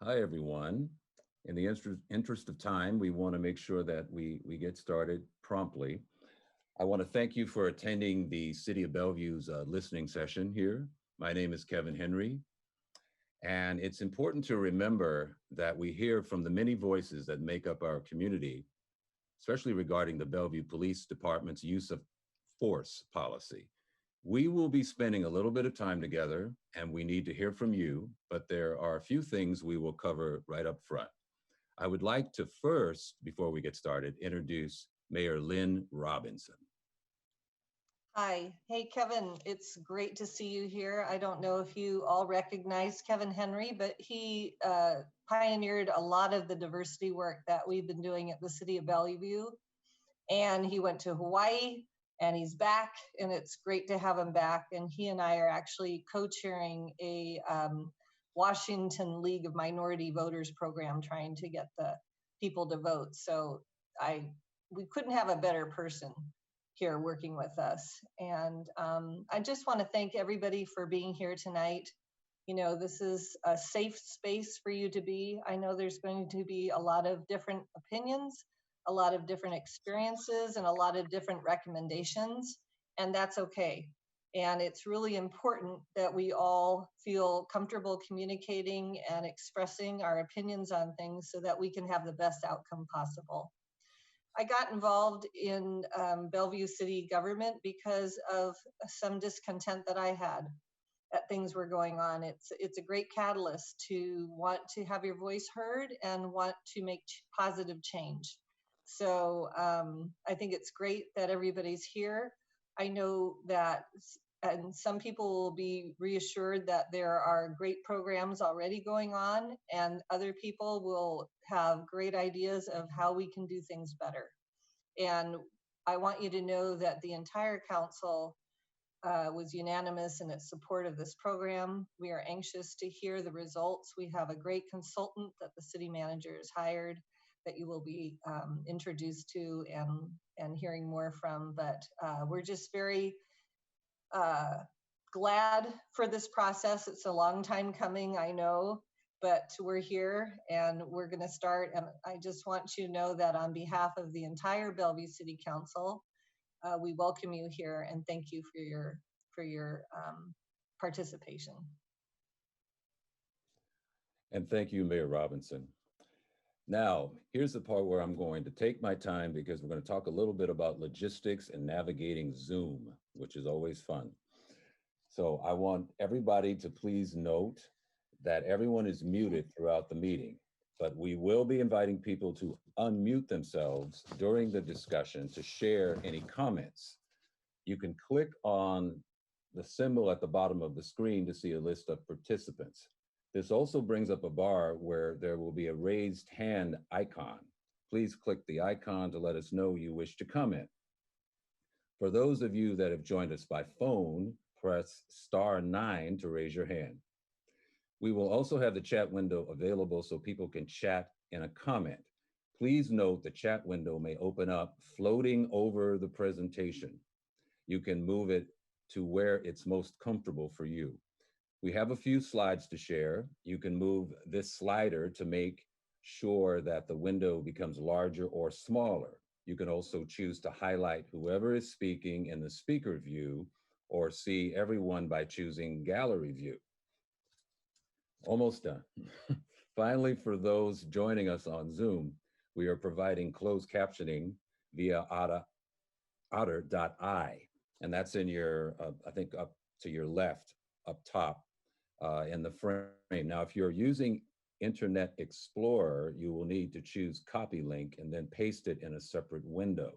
Hi, everyone. In the interest of time, we want to make sure that we get started promptly. I want to thank you for attending the City of Bellevue's listening session here. My name is Kevin Henry, and it's important to remember that we hear from the many voices that make up our community, especially regarding the Bellevue Police Department's use of force policy. We will be spending a little bit of time together, and we need to hear from you, but there are a few things we will cover right up front. I would like to first, before we get started, introduce Mayor Lynn Robinson. Hi. Hey, Kevin. It's great to see you here. I don't know if you all recognize Kevin Henry, but he pioneered a lot of the diversity work that we've been doing at the City of Bellevue. And he went to Hawaii and he's back, and it's great to have him back. And he and I are actually co-chairing a Washington League of Minority Voters program, trying to get the people to vote. So we couldn't have a better person here working with us. And I just want to thank everybody for being here tonight. You know, this is a safe space for you to be. I know there's going to be a lot of different opinions, a lot of different experiences, and a lot of different recommendations, and that's okay. And it's really important that we all feel comfortable communicating and expressing our opinions on things so that we can have the best outcome possible. I got involved in Bellevue City government because of some discontent that I had that things were going on. It's a great catalyst to want to have your voice heard and want to make positive change. So I think it's great that everybody's here. I know that, and some people will be reassured that there are great programs already going on, and other people will have great ideas of how we can do things better. And I want you to know that the entire council was unanimous in its support of this program. We are anxious to hear the results. We have a great consultant that the city manager has hired that you will be introduced to and hearing more from. But we're just very glad for this process. It's a long time coming, I know, but we're here and we're going to start. And I just want you to know that on behalf of the entire Bellevue City Council, we welcome you here and thank you for your participation. And thank you, Mayor Robinson. Now, here's the part where I'm going to take my time because we're going to talk a little bit about logistics and navigating Zoom, which is always fun. So I want everybody to please note that everyone is muted throughout the meeting, but we will be inviting people to unmute themselves during the discussion to share any comments. You can click on the symbol at the bottom of the screen to see a list of participants. This also brings up a bar where there will be a raised hand icon. Please click the icon to let us know you wish to comment. For those of you that have joined us by phone, press *9 to raise your hand. We will also have the chat window available so people can chat in a comment. Please note the chat window may open up floating over the presentation. You can move it to where it's most comfortable for you. We have a few slides to share. You can move this slider to make sure that the window becomes larger or smaller. You can also choose to highlight whoever is speaking in the speaker view or see everyone by choosing gallery view. Almost done. Finally, for those joining us on Zoom, we are providing closed captioning via otter.ai, and that's in your, I think up to your left, up top in the frame. Now, if you're using Internet Explorer, you will need to choose copy link and then paste it in a separate window.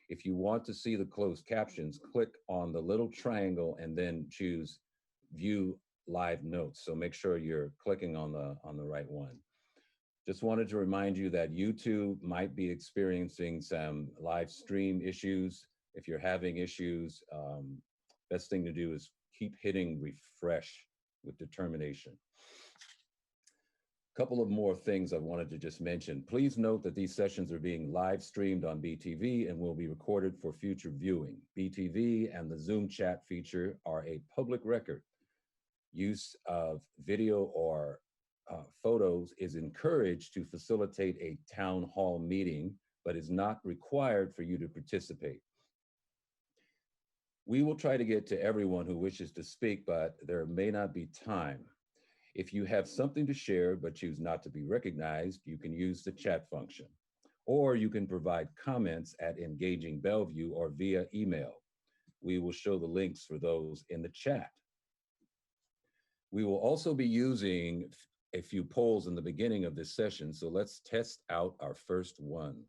If you want to see the closed captions, click on the little triangle and then choose view live notes. So make sure you're clicking on the right one. Just wanted to remind you that YouTube might be experiencing some live stream issues. If you're having issues, best thing to do is keep hitting refresh with determination. A couple of more things I wanted to just mention. Please note that these sessions are being live streamed on BTV and will be recorded for future viewing. BTV and the Zoom chat feature are a public record. Use of video or photos is encouraged to facilitate a town hall meeting, but is not required for you to participate. We will try to get to everyone who wishes to speak, but there may not be time. If you have something to share but choose not to be recognized, you can use the chat function, or you can provide comments at Engaging Bellevue or via email. We will show the links for those in the chat. We will also be using a few polls in the beginning of this session, so let's test out our first one.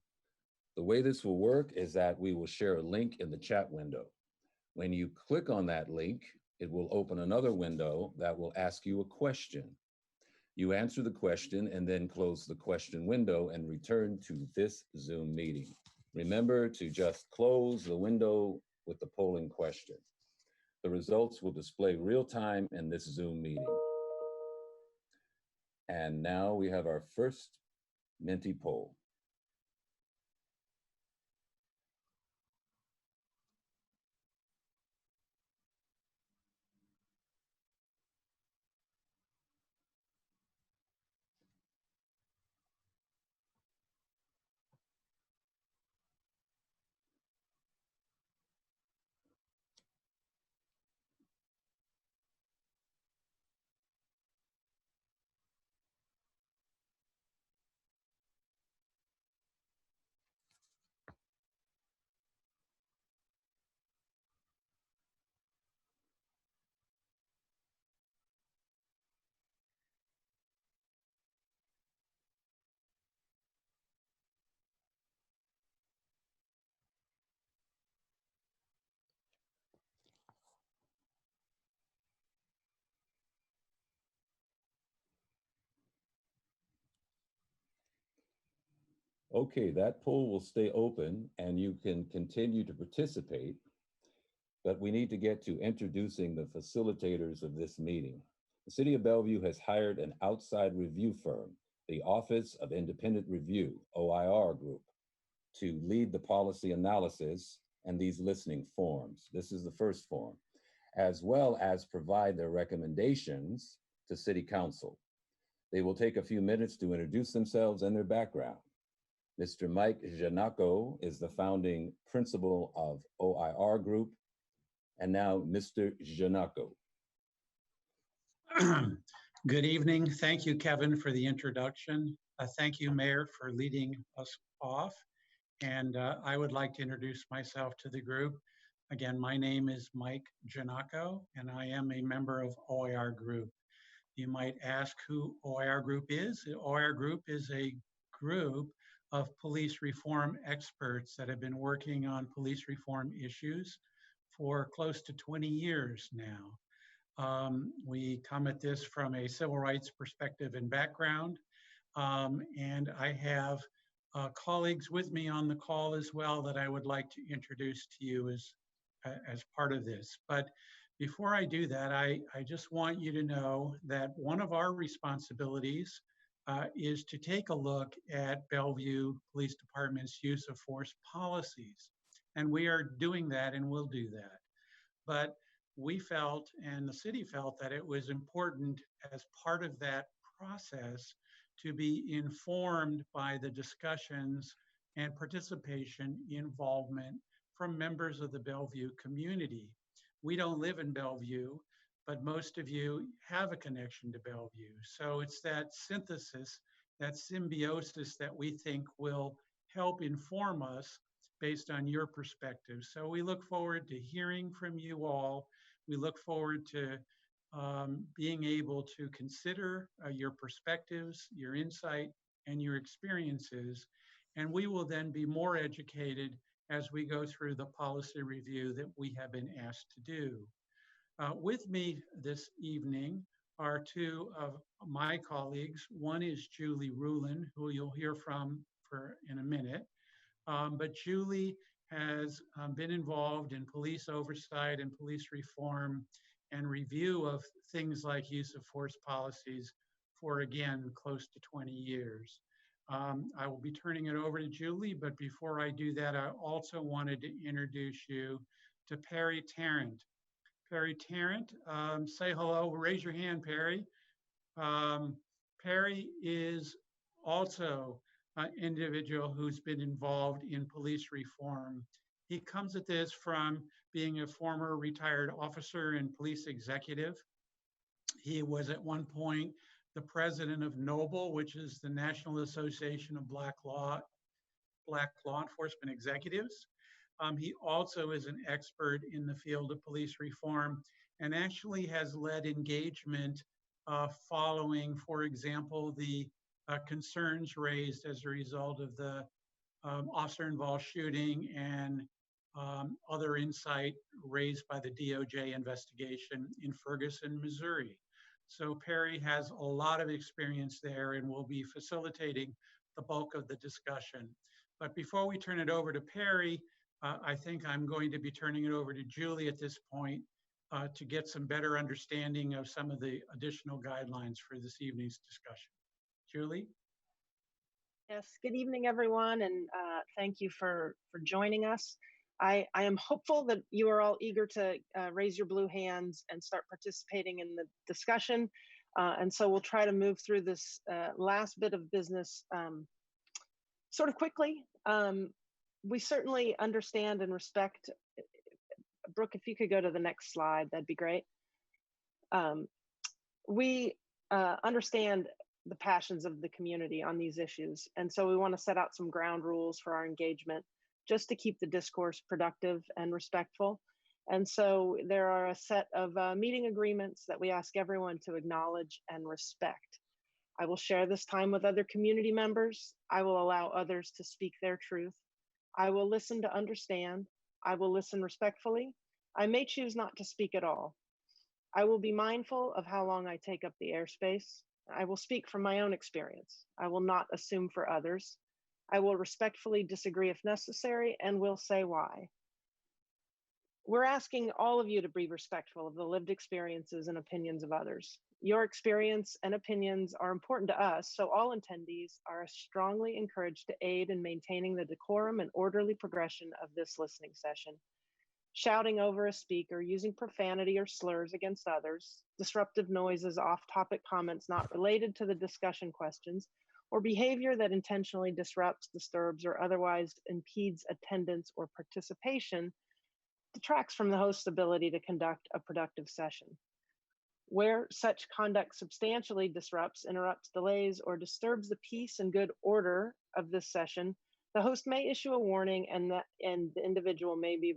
The way this will work is that we will share a link in the chat window. When you click on that link, it will open another window that will ask you a question. You answer the question and then close the question window and return to this Zoom meeting. Remember to just close the window with the polling question. The results will display real time in this Zoom meeting. And now we have our first Menti poll. Okay, that poll will stay open and you can continue to participate, but we need to get to introducing the facilitators of this meeting. The City of Bellevue has hired an outside review firm, the Office of Independent Review, OIR Group, to lead the policy analysis and these listening forms. This is the first form, as well as provide their recommendations to City Council. They will take a few minutes to introduce themselves and their background. Mr. Mike Janako is the founding principal of OIR Group. And now, Mr. Janako. Good evening. Thank you, Kevin, for the introduction. Thank you, Mayor, for leading us off. And I would like to introduce myself to the group. Again, my name is Mike Janako, and I am a member of OIR Group. You might ask who OIR Group is. OIR Group is a group of police reform experts that have been working on police reform issues for close to 20 years now. We come at this from a civil rights perspective and background, and I have colleagues with me on the call as well that I would like to introduce to you as part of this. But before I do that, I just want you to know that one of our responsibilities is to take a look at Bellevue Police Department's use of force policies. And we are doing that and will do that. But we felt, and the city felt, that it was important as part of that process to be informed by the discussions and participation involvement from members of the Bellevue community. We don't live in Bellevue, but most of you have a connection to Bellevue. So it's that synthesis, that symbiosis that we think will help inform us based on your perspective. So we look forward to hearing from you all. We look forward to being able to consider your perspectives, your insight, and your experiences. And we will then be more educated as we go through the policy review that we have been asked to do. With me this evening are two of my colleagues. One is Julie Rulin, who you'll hear from in a minute. But Julie has been involved in police oversight and police reform and review of things like use of force policies for, again, close to 20 years. I will be turning it over to Julie, but before I do that, I also wanted to introduce you to Perry Tarrant. Perry Tarrant, say hello, raise your hand, Perry. Perry is also an individual who's been involved in police reform. He comes at this from being a former retired officer and police executive. He was at one point the president of NOBLE, which is the National Association of Black Law Enforcement Executives. He also is an expert in the field of police reform and actually has led engagement following, for example, the concerns raised as a result of the officer-involved shooting and other insight raised by the DOJ investigation in Ferguson, Missouri. So Perry has a lot of experience there and will be facilitating the bulk of the discussion. But before we turn it over to Perry, I think I'm going to be turning it over to Julie at this point to get some better understanding of some of the additional guidelines for this evening's discussion. Julie? Yes, good evening, everyone, and thank you for joining us. I am hopeful that you are all eager to raise your blue hands and start participating in the discussion. And so we'll try to move through this last bit of business sort of quickly. We certainly understand and respect, Brooke, if you could go to the next slide, that'd be great. We understand the passions of the community on these issues. And so we want to set out some ground rules for our engagement just to keep the discourse productive and respectful. And so there are a set of meeting agreements that we ask everyone to acknowledge and respect. I will share this time with other community members. I will allow others to speak their truth. I will listen to understand. I will listen respectfully. I may choose not to speak at all. I will be mindful of how long I take up the airspace. I will speak from my own experience. I will not assume for others. I will respectfully disagree if necessary and will say why. We're asking all of you to be respectful of the lived experiences and opinions of others. Your experience and opinions are important to us, so all attendees are strongly encouraged to aid in maintaining the decorum and orderly progression of this listening session. Shouting over a speaker, using profanity or slurs against others, disruptive noises, off-topic comments not related to the discussion questions, or behavior that intentionally disrupts, disturbs, or otherwise impedes attendance or participation detracts from the host's ability to conduct a productive session. Where such conduct substantially disrupts, interrupts, delays, or disturbs the peace and good order of this session, the host may issue a warning and the individual may be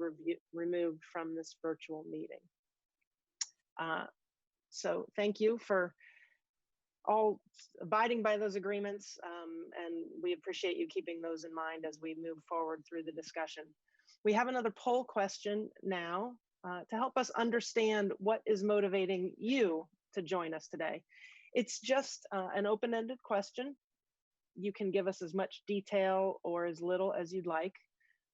removed from this virtual meeting. So thank you for all abiding by those agreements, and we appreciate you keeping those in mind as we move forward through the discussion. We have another poll question now to help us understand what is motivating you to join us today. It's just an open-ended question. You can give us as much detail or as little as you'd like.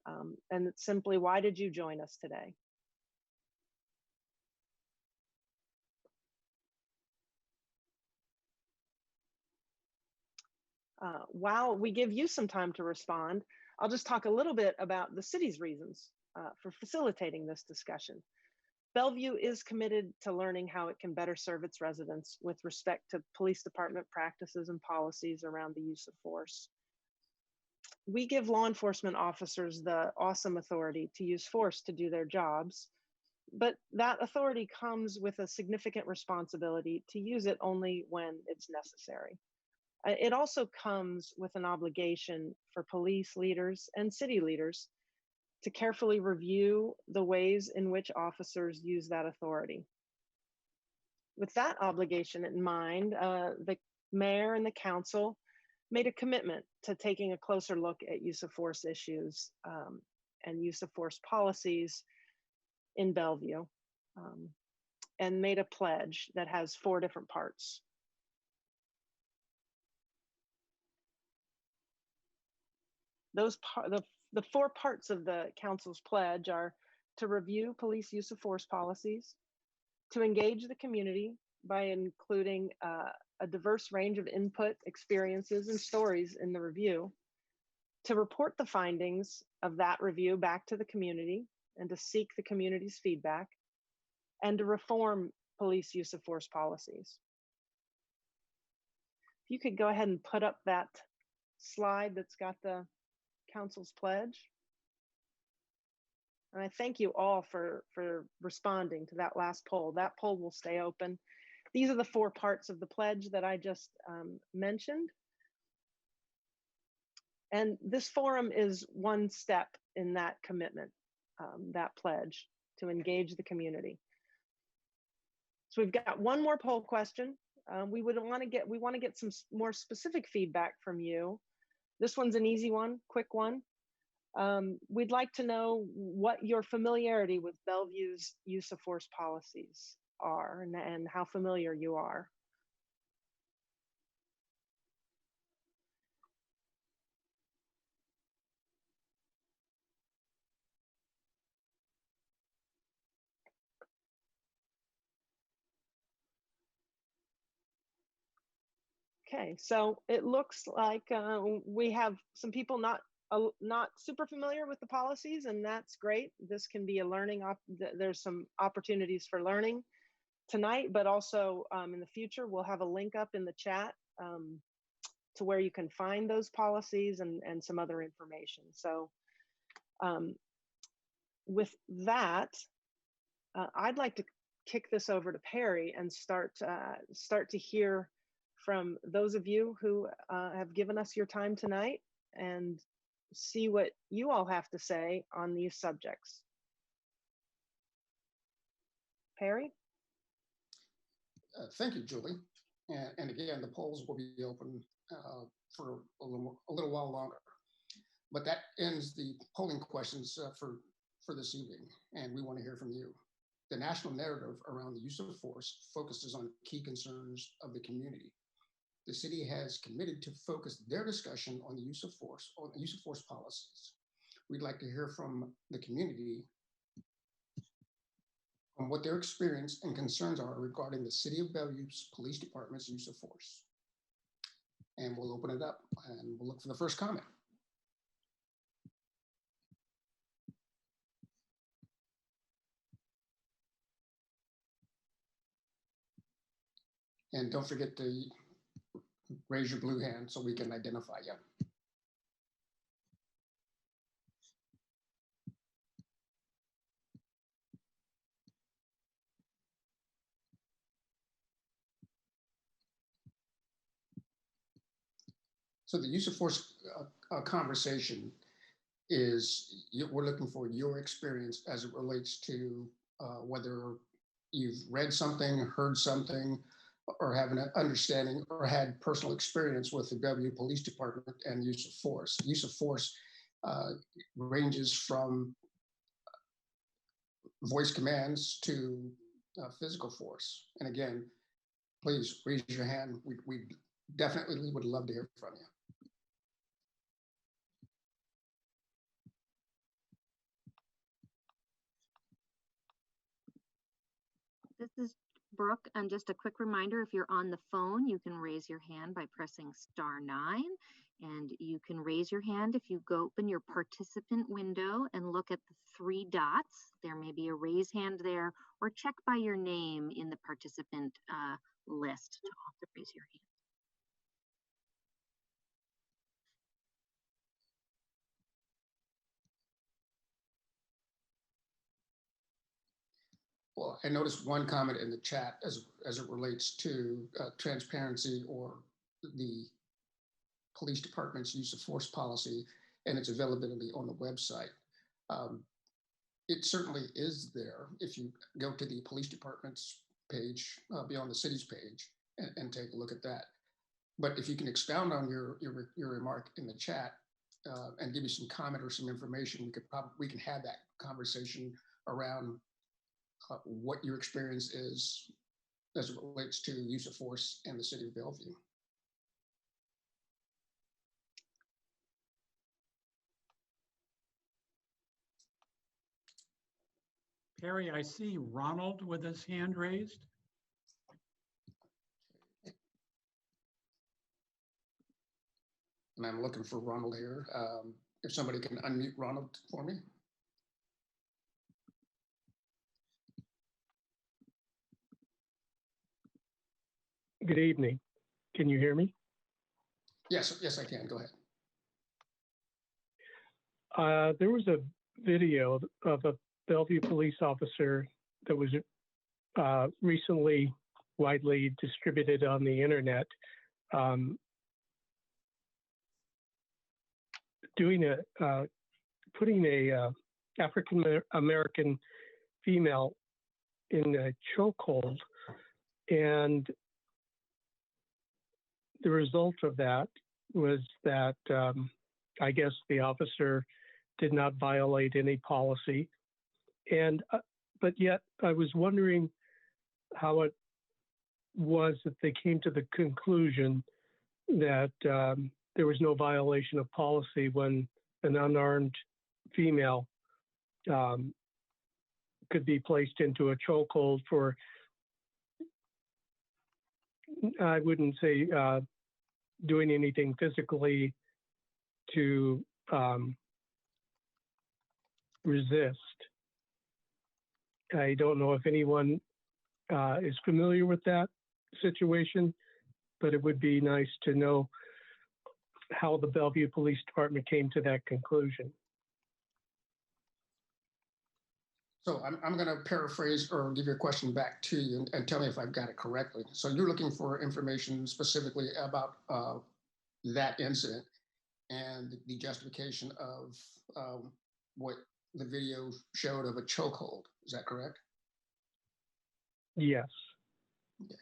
And it's simply, why did you join us today? While we give you some time to respond, I'll just talk a little bit about the city's reasons for facilitating this discussion. Bellevue is committed to learning how it can better serve its residents with respect to police department practices and policies around the use of force. We give law enforcement officers the awesome authority to use force to do their jobs, but that authority comes with a significant responsibility to use it only when it's necessary. It also comes with an obligation for police leaders and city leaders to carefully review the ways in which officers use that authority. With that obligation in mind, the mayor and the council made a commitment to taking a closer look at use of force issues and use of force policies in Bellevue, and made a pledge that has 4 different parts. The 4 parts of the council's pledge are to review police use of force policies, to engage the community by including a diverse range of input, experiences, and stories in the review, to report the findings of that review back to the community and to seek the community's feedback, and to reform police use of force policies. If you could go ahead and put up that slide that's got the council's pledge. And I thank you all for responding to that last poll. That poll will stay open. These are the 4 parts of the pledge that I just mentioned. And this forum is one step in that commitment, that pledge to engage the community. So we've got one more poll question. We want to get some more specific feedback from you. This one's an easy one, quick one. We'd like to know what your familiarity with Bellevue's use of force policies are and how familiar you are. Okay, so it looks like we have some people not super familiar with the policies, and that's great. This can be a learning, there's some opportunities for learning tonight, but also in the future, we'll have a link up in the chat to where you can find those policies and some other information. So with that, I'd like to kick this over to Perry and start to hear from those of you who have given us your time tonight and see what you all have to say on these subjects. Perry? Thank you, Julie. And again, the polls will be open for a little while longer. But that ends the polling questions for this evening, and we want to hear from you. The national narrative around the use of force focuses on key concerns of the community. The city has committed to focus their discussion on the use of force, policies. We'd like to hear from the community on what their experience and concerns are regarding the City of Bellevue's Police Department's use of force. And we'll open it up and we'll look for the first comment. And don't forget to raise your blue hand so we can identify you. So the use of force conversation is, we're looking for your experience as it relates to whether you've read something, heard something, or have an understanding or had personal experience with the Bellevue Police Department and use of force. Use of force ranges from voice commands to physical force. And again, please raise your hand. We definitely would love to hear from you. This is Brooke, and just a quick reminder, if you're on the phone, you can raise your hand by pressing *9, and you can raise your hand if you go open your participant window and look at the 3 dots. There may be a raise hand there, or check by your name in the participant list to also raise your hand. Well, I noticed one comment in the chat as it relates to transparency or the police department's use of force policy and its availability on the website. It certainly is there if you go to the police department's page, beyond the city's page, and take a look at that. But if you can expound on your remark in the chat and give me some comment or some information, we can have that conversation around what your experience is as it relates to use of force in the city of Bellevue. Perry, I see Ronald with his hand raised. And I'm looking for Ronald here. If somebody can unmute Ronald for me. Good evening. Can you hear me? Yes, I can. Go ahead. There was a video of a Bellevue police officer that was recently widely distributed on the internet, putting a African American female in a chokehold, and the result of that was that I guess the officer did not violate any policy, and but yet I was wondering how it was that they came to the conclusion that there was no violation of policy when an unarmed female could be placed into a chokehold for, I wouldn't say doing anything physically to resist. I don't know if anyone is familiar with that situation, but it would be nice to know how the Bellevue Police Department came to that conclusion. So I'm going to paraphrase or give your question back to you and tell me if I've got it correctly. So you're looking for information specifically about that incident and the justification of what the video showed of a chokehold. Is that correct? Yes. Okay.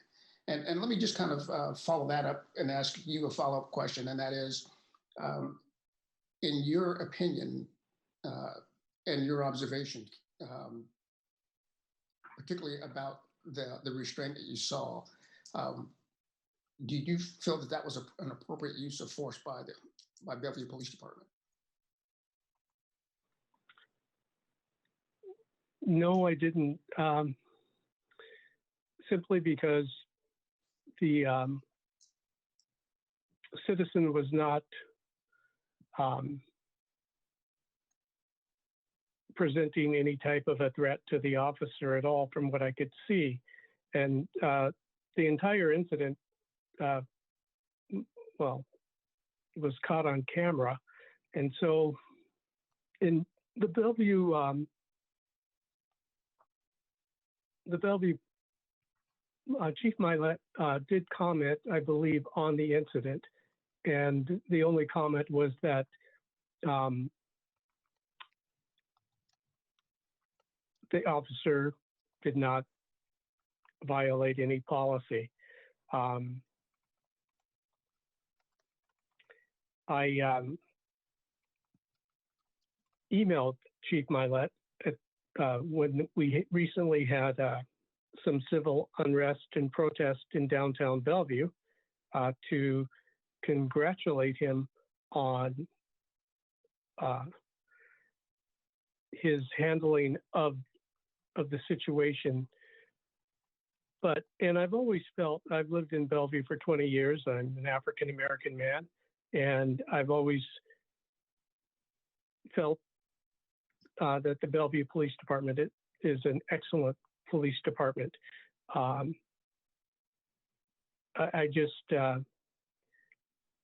And let me just kind of follow that up and ask you a follow-up question, and that is, in your opinion and your observation, particularly about the restraint that you saw, do you feel that that was an appropriate use of force by Bellevue Police Department? No, I didn't. Simply because the citizen was not presenting any type of a threat to the officer at all, from what I could see. And the entire incident, well, was caught on camera. And so in the Bellevue Chief Milet did comment, I believe, on the incident. And the only comment was that the officer did not violate any policy. I emailed Chief Milet when we recently had some civil unrest and protest in downtown Bellevue to congratulate him on his handling of the situation. And I've always felt, I've lived in Bellevue for 20 years, I'm an African-American man, and I've always felt that the Bellevue Police Department is an excellent police department. I just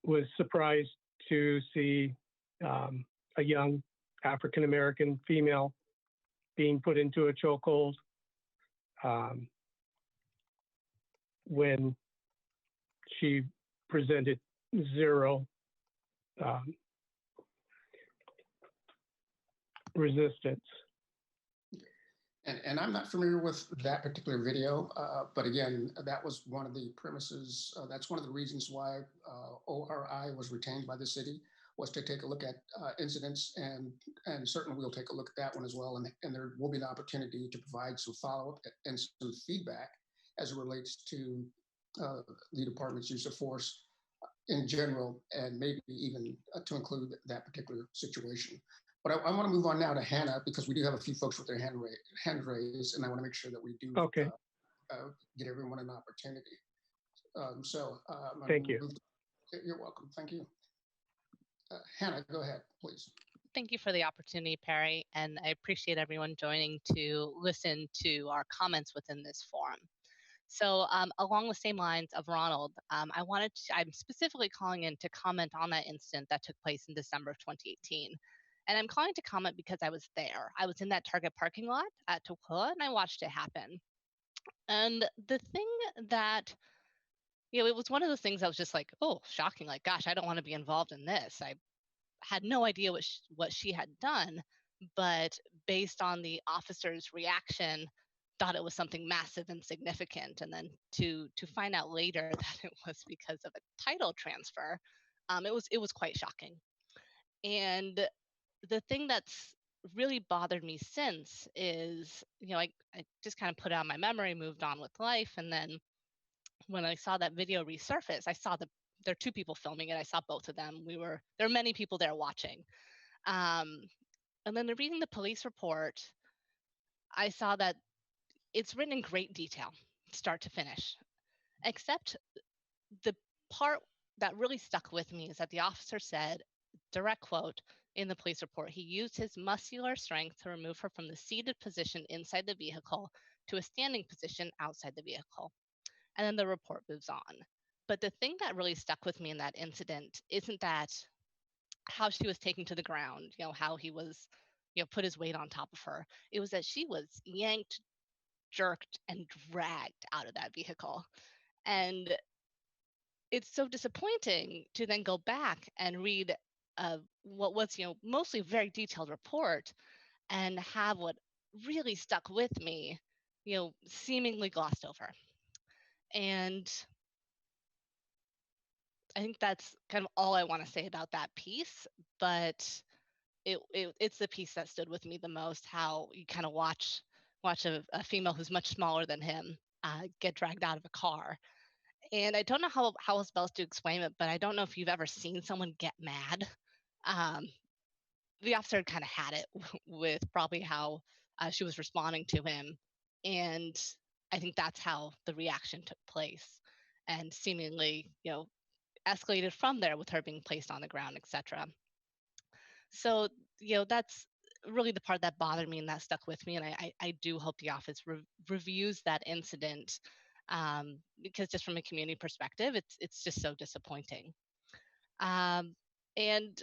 was surprised to see a young African-American female being put into a chokehold when she presented zero resistance. And I'm not familiar with that particular video, but again, that was one of the premises. That's one of the reasons why ORI was retained by the city, was to take a look at incidents, and certainly we'll take a look at that one as well. And there will be an opportunity to provide some follow-up and some feedback as it relates to the department's use of force in general, and maybe even to include that particular situation. But I want to move on now to Hannah, because we do have a few folks with their hand raised, and I want to make sure that we do get everyone an opportunity. Thank you. You're welcome. Thank you. Hannah, go ahead, please. Thank you for the opportunity, Perry, and I appreciate everyone joining to listen to our comments within this forum. So along the same lines of Ronald, I'm specifically calling in to comment on that incident that took place in December of 2018. And I'm calling to comment because I was there. I was in that Target parking lot at Toquilla and I watched it happen. And the thing that, it was one of those things I was just like, oh, shocking. Like, gosh, I don't want to be involved in this. I had no idea what she had done, but based on the officer's reaction, thought it was something massive and significant. And then to find out later that it was because of a title transfer, it was quite shocking. And the thing that's really bothered me since is, I just kind of put out my memory, moved on with life, and then when I saw that video resurface, I saw there are two people filming it. I saw both of them. There are many people there watching. Um, and then reading the police report, I saw that it's written in great detail, start to finish, except the part that really stuck with me is that the officer said, direct quote in the police report, he used his muscular strength to remove her from the seated position inside the vehicle to a standing position outside the vehicle. And then the report moves on. But the thing that really stuck with me in that incident isn't that how she was taken to the ground, how he was, put his weight on top of her. It was that she was yanked, jerked, and dragged out of that vehicle. And it's so disappointing to then go back and read what was, mostly a very detailed report and have what really stuck with me, seemingly glossed over. And I think that's kind of all I want to say about that piece, but it's the piece that stood with me the most. How you kind of watch a female who's much smaller than him get dragged out of a car, and I don't know how else best to explain it, but I don't know if you've ever seen someone get mad. Um, the officer kind of had it with probably how she was responding to him, and I think that's how the reaction took place, and seemingly, escalated from there with her being placed on the ground, etc. So, that's really the part that bothered me and that stuck with me. And I do hope the office reviews that incident, because just from a community perspective, it's just so disappointing. And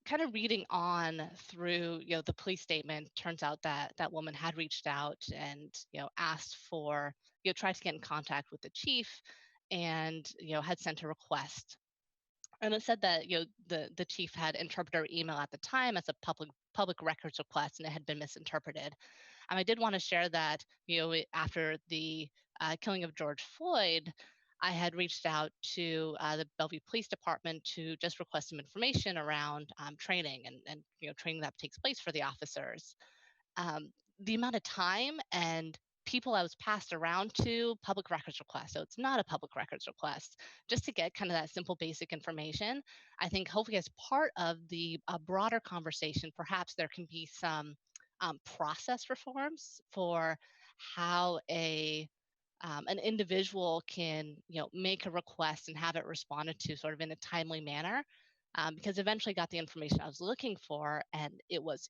kind of reading on through, the police statement, turns out that that woman had reached out and, asked for, tried to get in contact with the chief and, had sent a request. And it said that, the chief had interpreted her email at the time as a public records request, and it had been misinterpreted. I did want to share that, after the killing of George Floyd, I had reached out to the Bellevue Police Department to just request some information around training and training that takes place for the officers. The amount of time and people I was passed around to public records request. So it's not a public records request, just to get kind of that simple basic information. I think hopefully as part of the broader conversation, perhaps there can be some process reforms for how an individual can, make a request and have it responded to sort of in a timely manner. Because eventually got the information I was looking for, and it was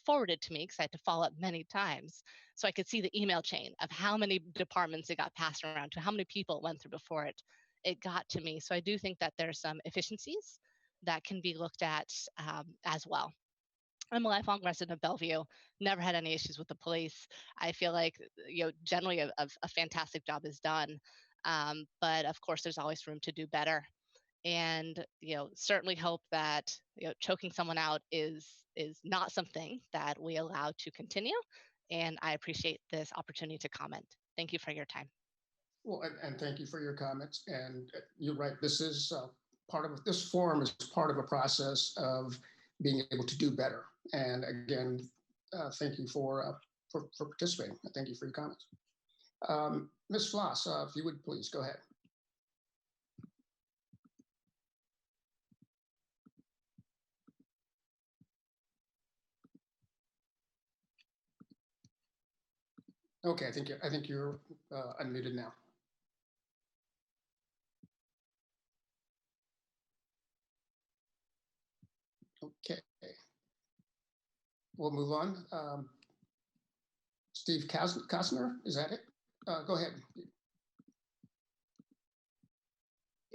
forwarded to me because I had to follow up many times, so I could see the email chain of how many departments it got passed around to, how many people it went through before it got to me. So I do think that there's some efficiencies that can be looked at as well. I'm a lifelong resident of Bellevue, never had any issues with the police. I feel like, generally a fantastic job is done. But of course, there's always room to do better. And, certainly hope that, choking someone out is not something that we allow to continue. And I appreciate this opportunity to comment. Thank you for your time. Well, and thank you for your comments. And you're right, this is this forum is part of a process of being able to do better. And again, thank you for participating. Thank you for your comments. Ms. Floss, if you would please go ahead. Okay, I think you're unmuted now. Okay, we'll move on. Steve Kasner, is that it? Go ahead.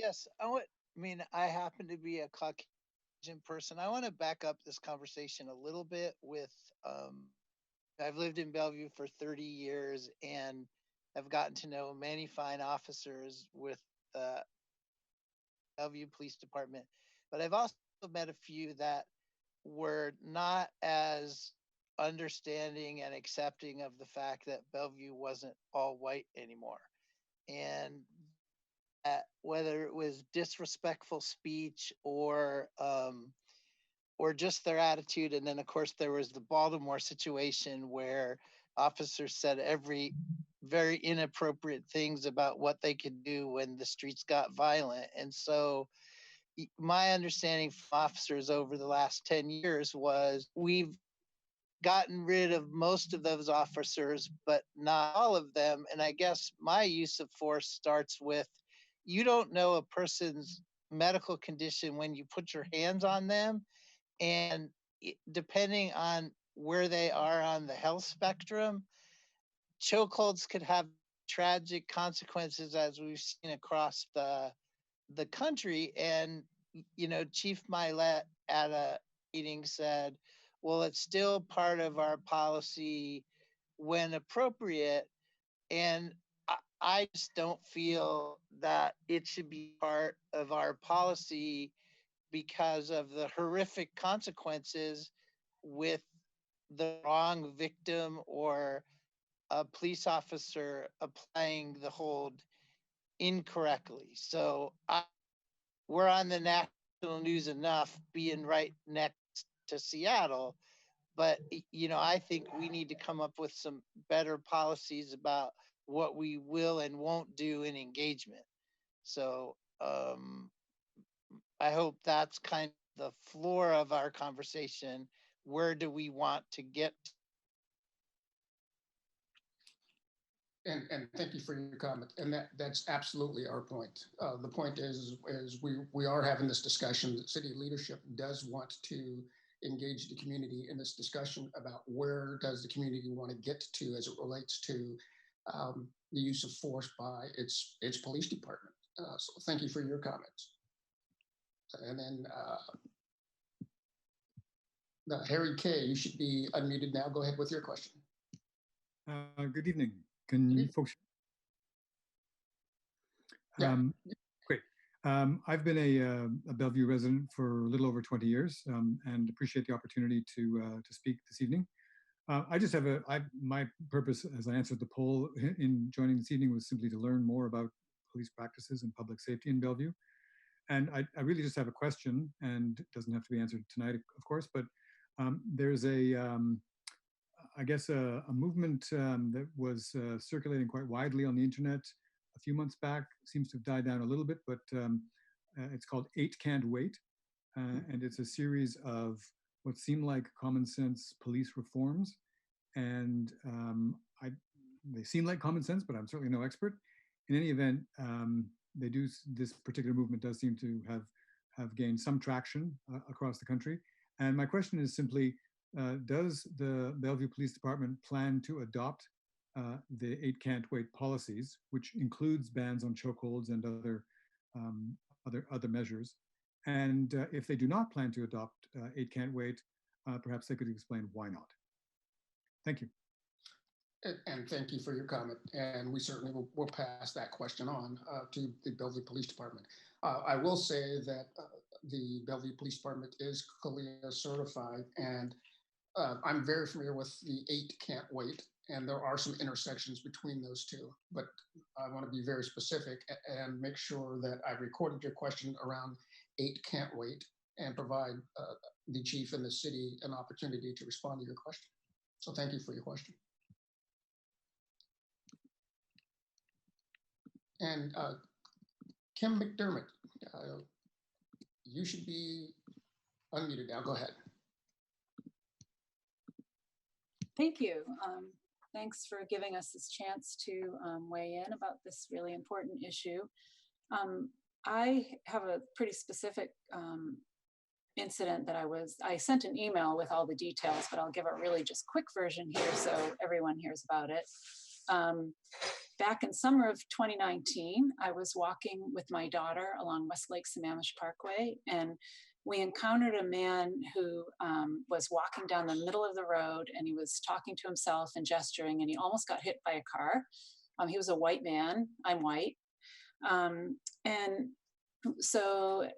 Yes, I mean, I happen to be a Caucasian person. I want to back up this conversation a little bit with, I've lived in Bellevue for 30 years and have gotten to know many fine officers with the Bellevue Police Department, but I've also met a few that were not as understanding and accepting of the fact that Bellevue wasn't all white anymore. And whether it was disrespectful speech or just their attitude. And then of course there was the Baltimore situation where officers said every very inappropriate things about what they could do when the streets got violent. And so my understanding from officers over the last 10 years was we've gotten rid of most of those officers, but not all of them. And I guess my use of force starts with you don't know a person's medical condition when you put your hands on them. And depending on where they are on the health spectrum, chokeholds could have tragic consequences as we've seen across the country. And, you know, Chief Milet at a meeting said, well, it's still part of our policy when appropriate. And I just don't feel that it should be part of our policy because of the horrific consequences with the wrong victim or a police officer applying the hold incorrectly. So we're on the national news enough being right next to Seattle, but you know, I think we need to come up with some better policies about what we will and won't do in engagement. So I hope that's kind of the floor of our conversation. Where do we want to get? And thank you for your comment. And that's absolutely our point. The point is we are having this discussion. The city leadership does want to engage the community in this discussion about where does the community want to get to as it relates to the use of force by its police department. So thank you for your comments. And then Harry K., you should be unmuted now. Go ahead with your question. Good evening. Can you folks? Yeah. Great. I've been a Bellevue resident for a little over 20 years and appreciate the opportunity to speak this evening. I just have my purpose as I answered the poll in joining this evening was simply to learn more about police practices and public safety in Bellevue. And I really just have a question, and it doesn't have to be answered tonight, of course, but there's I guess a movement that was circulating quite widely on the internet a few months back, seems to have died down a little bit, but it's called 8 Can't Wait. And it's a series of what seem like common sense police reforms. And they seem like common sense, but I'm certainly no expert. In any event, this particular movement does seem to have gained some traction across the country. And my question is simply, does the Bellevue Police Department plan to adopt the 8 Can't Wait policies, which includes bans on chokeholds and other measures? And if they do not plan to adopt 8 Can't Wait, perhaps they could explain why not. Thank you. And thank you for your comment. And we certainly will pass that question on to the Bellevue Police Department. I will say that the Bellevue Police Department is CALEA certified, and I'm very familiar with the 8 Can't Wait, and there are some intersections between those two. But I want to be very specific and make sure that I recorded your question around 8 Can't Wait and provide the chief and the city an opportunity to respond to your question. So thank you for your question. And Kim McDermott, you should be unmuted now. Go ahead. Thank you. Thanks for giving us this chance to weigh in about this really important issue. I have a pretty specific incident that I sent an email with all the details, but I'll give a really just quick version here so everyone hears about it. back in summer of 2019, I was walking with my daughter along Westlake Sammamish Parkway, and we encountered a man who was walking down the middle of the road, and he was talking to himself and gesturing, and he almost got hit by a car. He was a white man. I'm white. And so,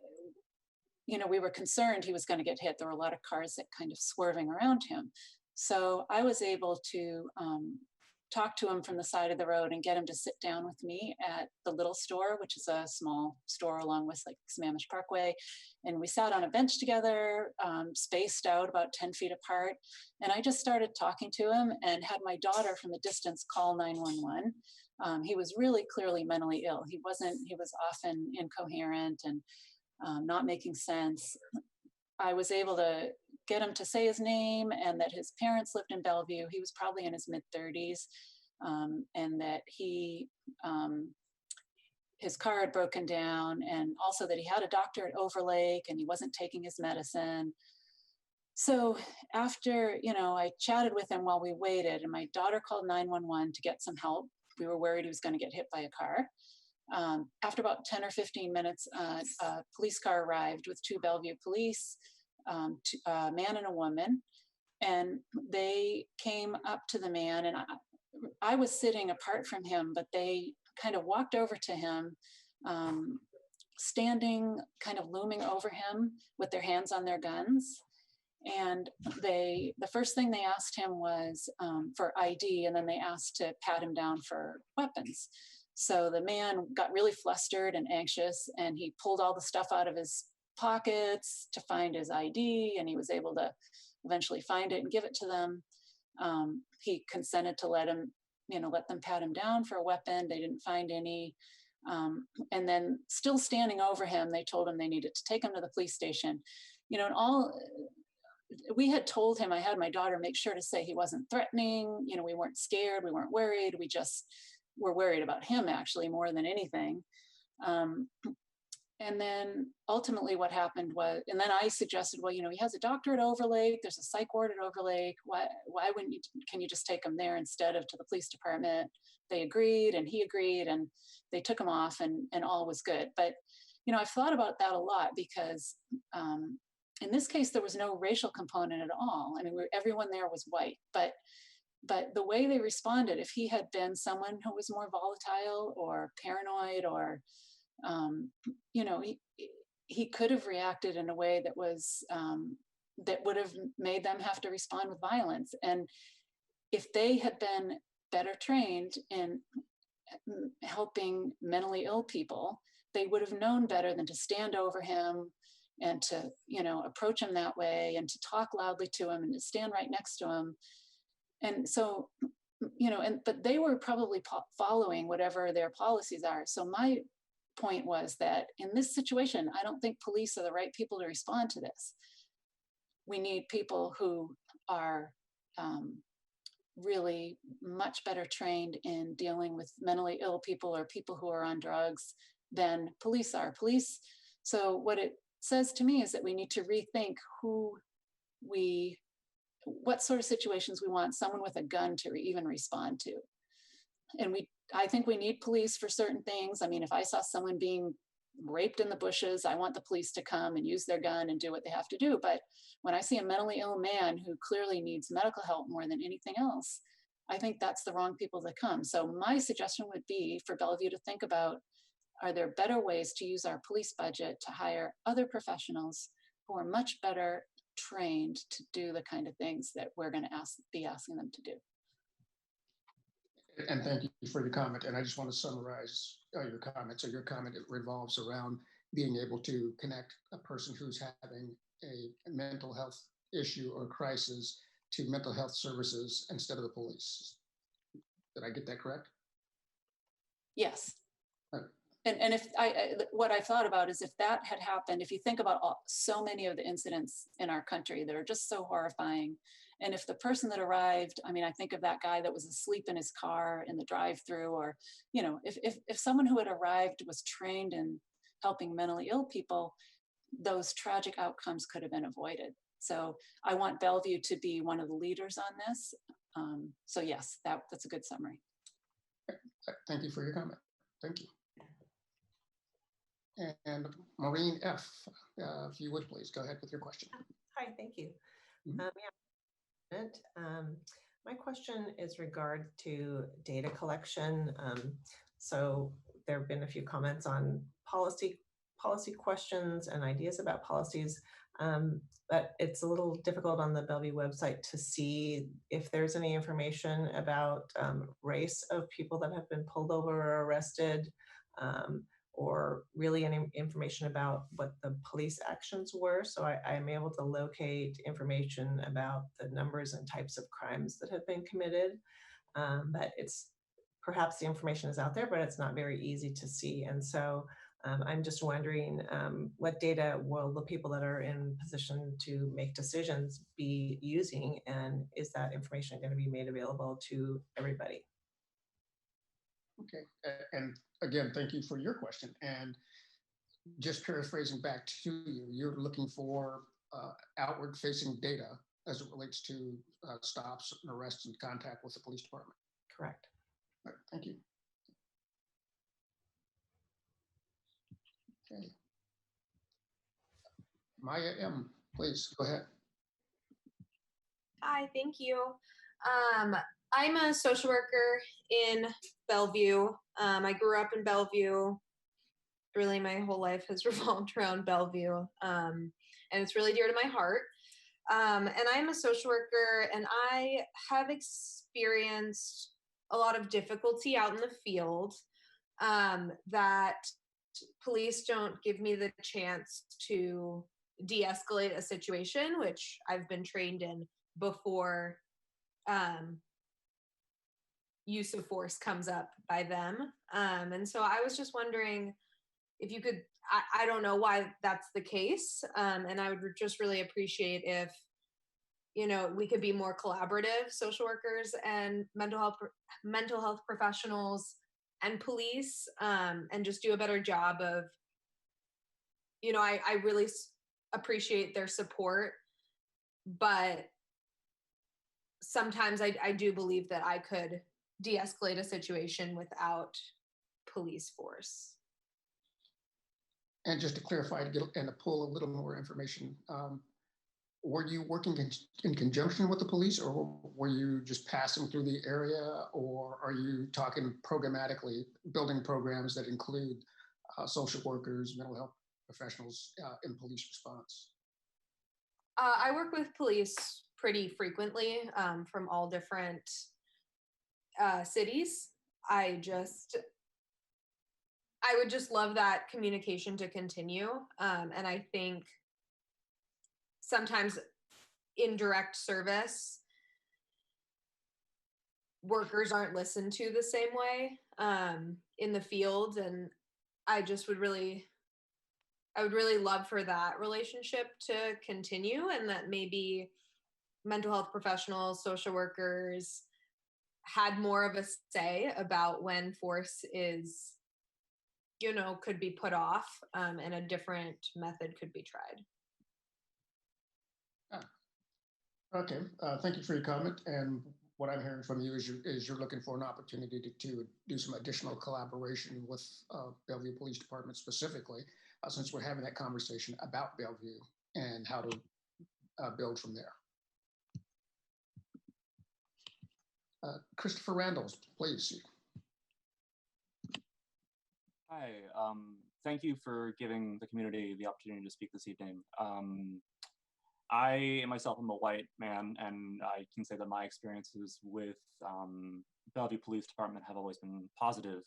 you know, we were concerned he was going to get hit. There were a lot of cars that kind of swerving around him. So I was able to talk to him from the side of the road and get him to sit down with me at the Little Store, which is a small store along Westlake Sammamish Parkway. And we sat on a bench together, spaced out about 10 feet apart. And I just started talking to him and had my daughter from a distance call 911. He was really clearly mentally ill. He was often incoherent and not making sense. I was able to get him to say his name and that his parents lived in Bellevue. He was probably in his mid-30s, and that his car had broken down, and also that he had a doctor at Overlake and he wasn't taking his medicine. So after, you know, I chatted with him while we waited, and my daughter called 911 to get some help. We were worried he was going to get hit by a car. After about 10 or 15 minutes, a police car arrived with 2 Bellevue police, a man and a woman, and they came up to the man, and I was sitting apart from him, but they kind of walked over to him, standing, kind of looming over him with their hands on their guns. And the first thing they asked him was for ID, and then they asked to pat him down for weapons. So the man got really flustered and anxious, and he pulled all the stuff out of his pockets to find his ID, and he was able to eventually find it and give it to them. He consented to let them pat him down for a weapon. They didn't find any. And then, still standing over him, they told him they needed to take him to the police station. You know, and we had told him, I had my daughter make sure to say he wasn't threatening. You know, we weren't scared, we weren't worried. We just were worried about him, actually, more than anything. And then ultimately what happened was, and then I suggested, well, you know, he has a doctor at Overlake, there's a psych ward at Overlake. Why can you just take him there instead of to the police department? They agreed, and he agreed, and they took him off, and all was good. But, you know, I've thought about that a lot, because in this case, there was no racial component at all. I mean, everyone there was white, but the way they responded, if he had been someone who was more volatile or paranoid, or, you know, he could have reacted in a way that was, that would have made them have to respond with violence. And if they had been better trained in helping mentally ill people, they would have known better than to stand over him and to, you know, approach him that way, and to talk loudly to him, and to stand right next to him. And so, you know, but they were probably following whatever their policies are. So my point was that in this situation, I don't think police are the right people to respond to this. We need people who are really much better trained in dealing with mentally ill people or people who are on drugs than police are. So what it says to me is that we need to rethink what sort of situations we want someone with a gun to even respond to. And I think we need police for certain things. I mean, if I saw someone being raped in the bushes, I want the police to come and use their gun and do what they have to do. But when I see a mentally ill man who clearly needs medical help more than anything else, I think that's the wrong people to come. So my suggestion would be for Bellevue to think about, are there better ways to use our police budget to hire other professionals who are much better trained to do the kind of things that we're going to be asking them to do? And thank you for your comment. And I just want to summarize your comment. So your comment, it revolves around being able to connect a person who's having a mental health issue or crisis to mental health services instead of the police. Did I get that correct? Yes. Okay. And if what I thought about is, if that had happened, if you think about so many of the incidents in our country that are just so horrifying, and if the person that arrived, I mean, I think of that guy that was asleep in his car in the drive-through, or, you know, if someone who had arrived was trained in helping mentally ill people, those tragic outcomes could have been avoided. So I want Bellevue to be one of the leaders on this. So yes, that's a good summary. Thank you for your comment. Thank you. And Maureen F., if you would please go ahead with your question. Hi, thank you. Mhm. My question is regard to data collection. So there have been a few comments on policy questions and ideas about policies, but it's a little difficult on the Bellevue website to see if there's any information about race of people that have been pulled over or arrested, or really any information about what the police actions were. So I am able to locate information about the numbers and types of crimes that have been committed. But it's perhaps the information is out there, but it's not very easy to see. And so I'm just wondering what data will the people that are in position to make decisions be using, and is that information going to be made available to everybody? Okay, and again, thank you for your question. And just paraphrasing back to you, you're looking for outward-facing data as it relates to stops and arrests and contact with the police department. Correct. All right, thank you. Okay. Maya M., please go ahead. Hi, thank you. I'm a social worker in Bellevue. I grew up in Bellevue. Really, my whole life has revolved around Bellevue, and it's really dear to my heart. And I'm a social worker, and I have experienced a lot of difficulty out in the field, that police don't give me the chance to de-escalate a situation, which I've been trained in before use of force comes up by them. And so I was just wondering if you could, I don't know why that's the case. And I would just really appreciate if, you know, we could be more collaborative, social workers and mental health professionals and police, and just do a better job of, you know, I really appreciate their support, but sometimes I do believe that I could de-escalate a situation without police force. And just to clarify and to pull a little more information, were you working in conjunction with the police, or were you just passing through the area, or are you talking programmatically, building programs that include social workers, mental health professionals in police response? I work with police pretty frequently from all different cities. I would just love that communication to continue. And I think sometimes in direct service, workers aren't listened to the same way in the field. And I would really love for that relationship to continue, and that maybe mental health professionals, social workers had more of a say about when force is, you know, could be put off, and a different method could be tried. Okay, thank you for your comment. And what I'm hearing from you is you're looking for an opportunity to do some additional collaboration with Bellevue Police Department specifically, since we're having that conversation about Bellevue and how to build from there. Christopher Randalls, please. Hi, thank you for giving the community the opportunity to speak this evening. I myself am a white man, and I can say that my experiences with Bellevue Police Department have always been positive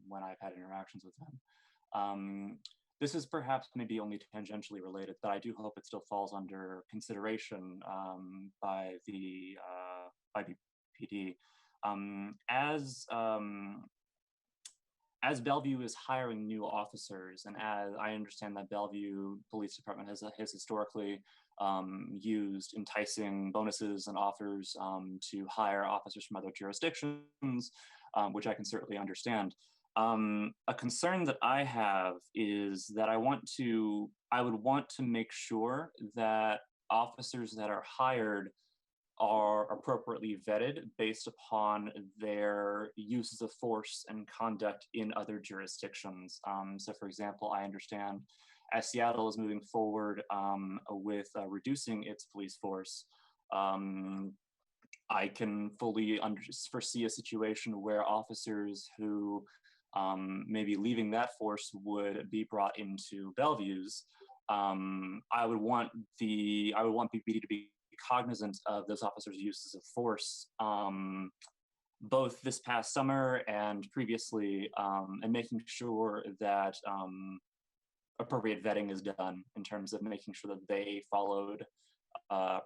when I've had interactions with them. This is perhaps maybe only tangentially related, but I do hope it still falls under consideration by the BPD. As Bellevue is hiring new officers, and as I understand that Bellevue Police Department has historically used enticing bonuses and offers to hire officers from other jurisdictions, which I can certainly understand. A concern that I have is that I would want to make sure that officers that are hired are appropriately vetted based upon their uses of force and conduct in other jurisdictions. So for example, I understand as Seattle is moving forward with reducing its police force, I can fully foresee a situation where officers who may be leaving that force would be brought into Bellevue's. I would want BPD to be cognizant of those officers' uses of force, both this past summer and previously, and making sure that appropriate vetting is done in terms of making sure that they followed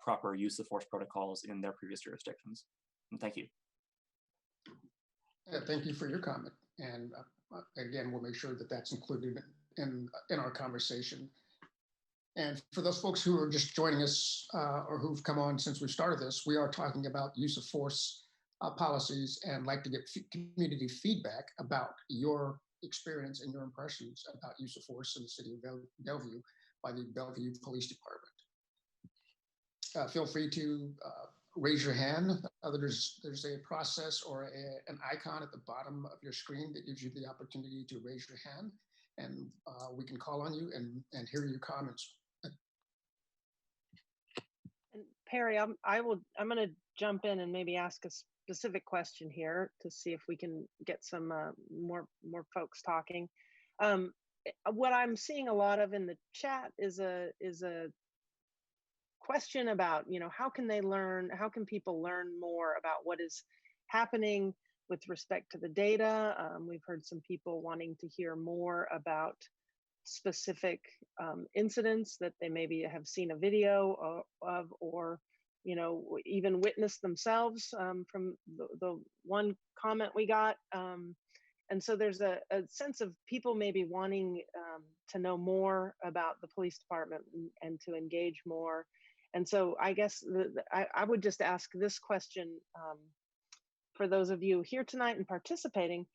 proper use of force protocols in their previous jurisdictions. And thank you. Yeah, thank you for your comment. And again, we'll make sure that that's included in our conversation. And for those folks who are just joining us or who've come on since we started this, we are talking about use of force policies and like to get community feedback about your experience and your impressions about use of force in the city of Bellevue by the Bellevue Police Department. Feel free to raise your hand. There's a process or an icon at the bottom of your screen that gives you the opportunity to raise your hand, and we can call on you and hear your comments. And Perry, I'm going to jump in and maybe ask a specific question here to see if we can get some more folks talking. What I'm seeing a lot of in the chat is a question about, how can people learn more about what is happening with respect to the data? We've heard some people wanting to hear more about specific incidents that they maybe have seen a video of or even witnessed themselves from the one comment we got. And so there's a sense of people maybe wanting to know more about the police department and to engage more. And so I guess I would just ask this question for those of you here tonight and participating.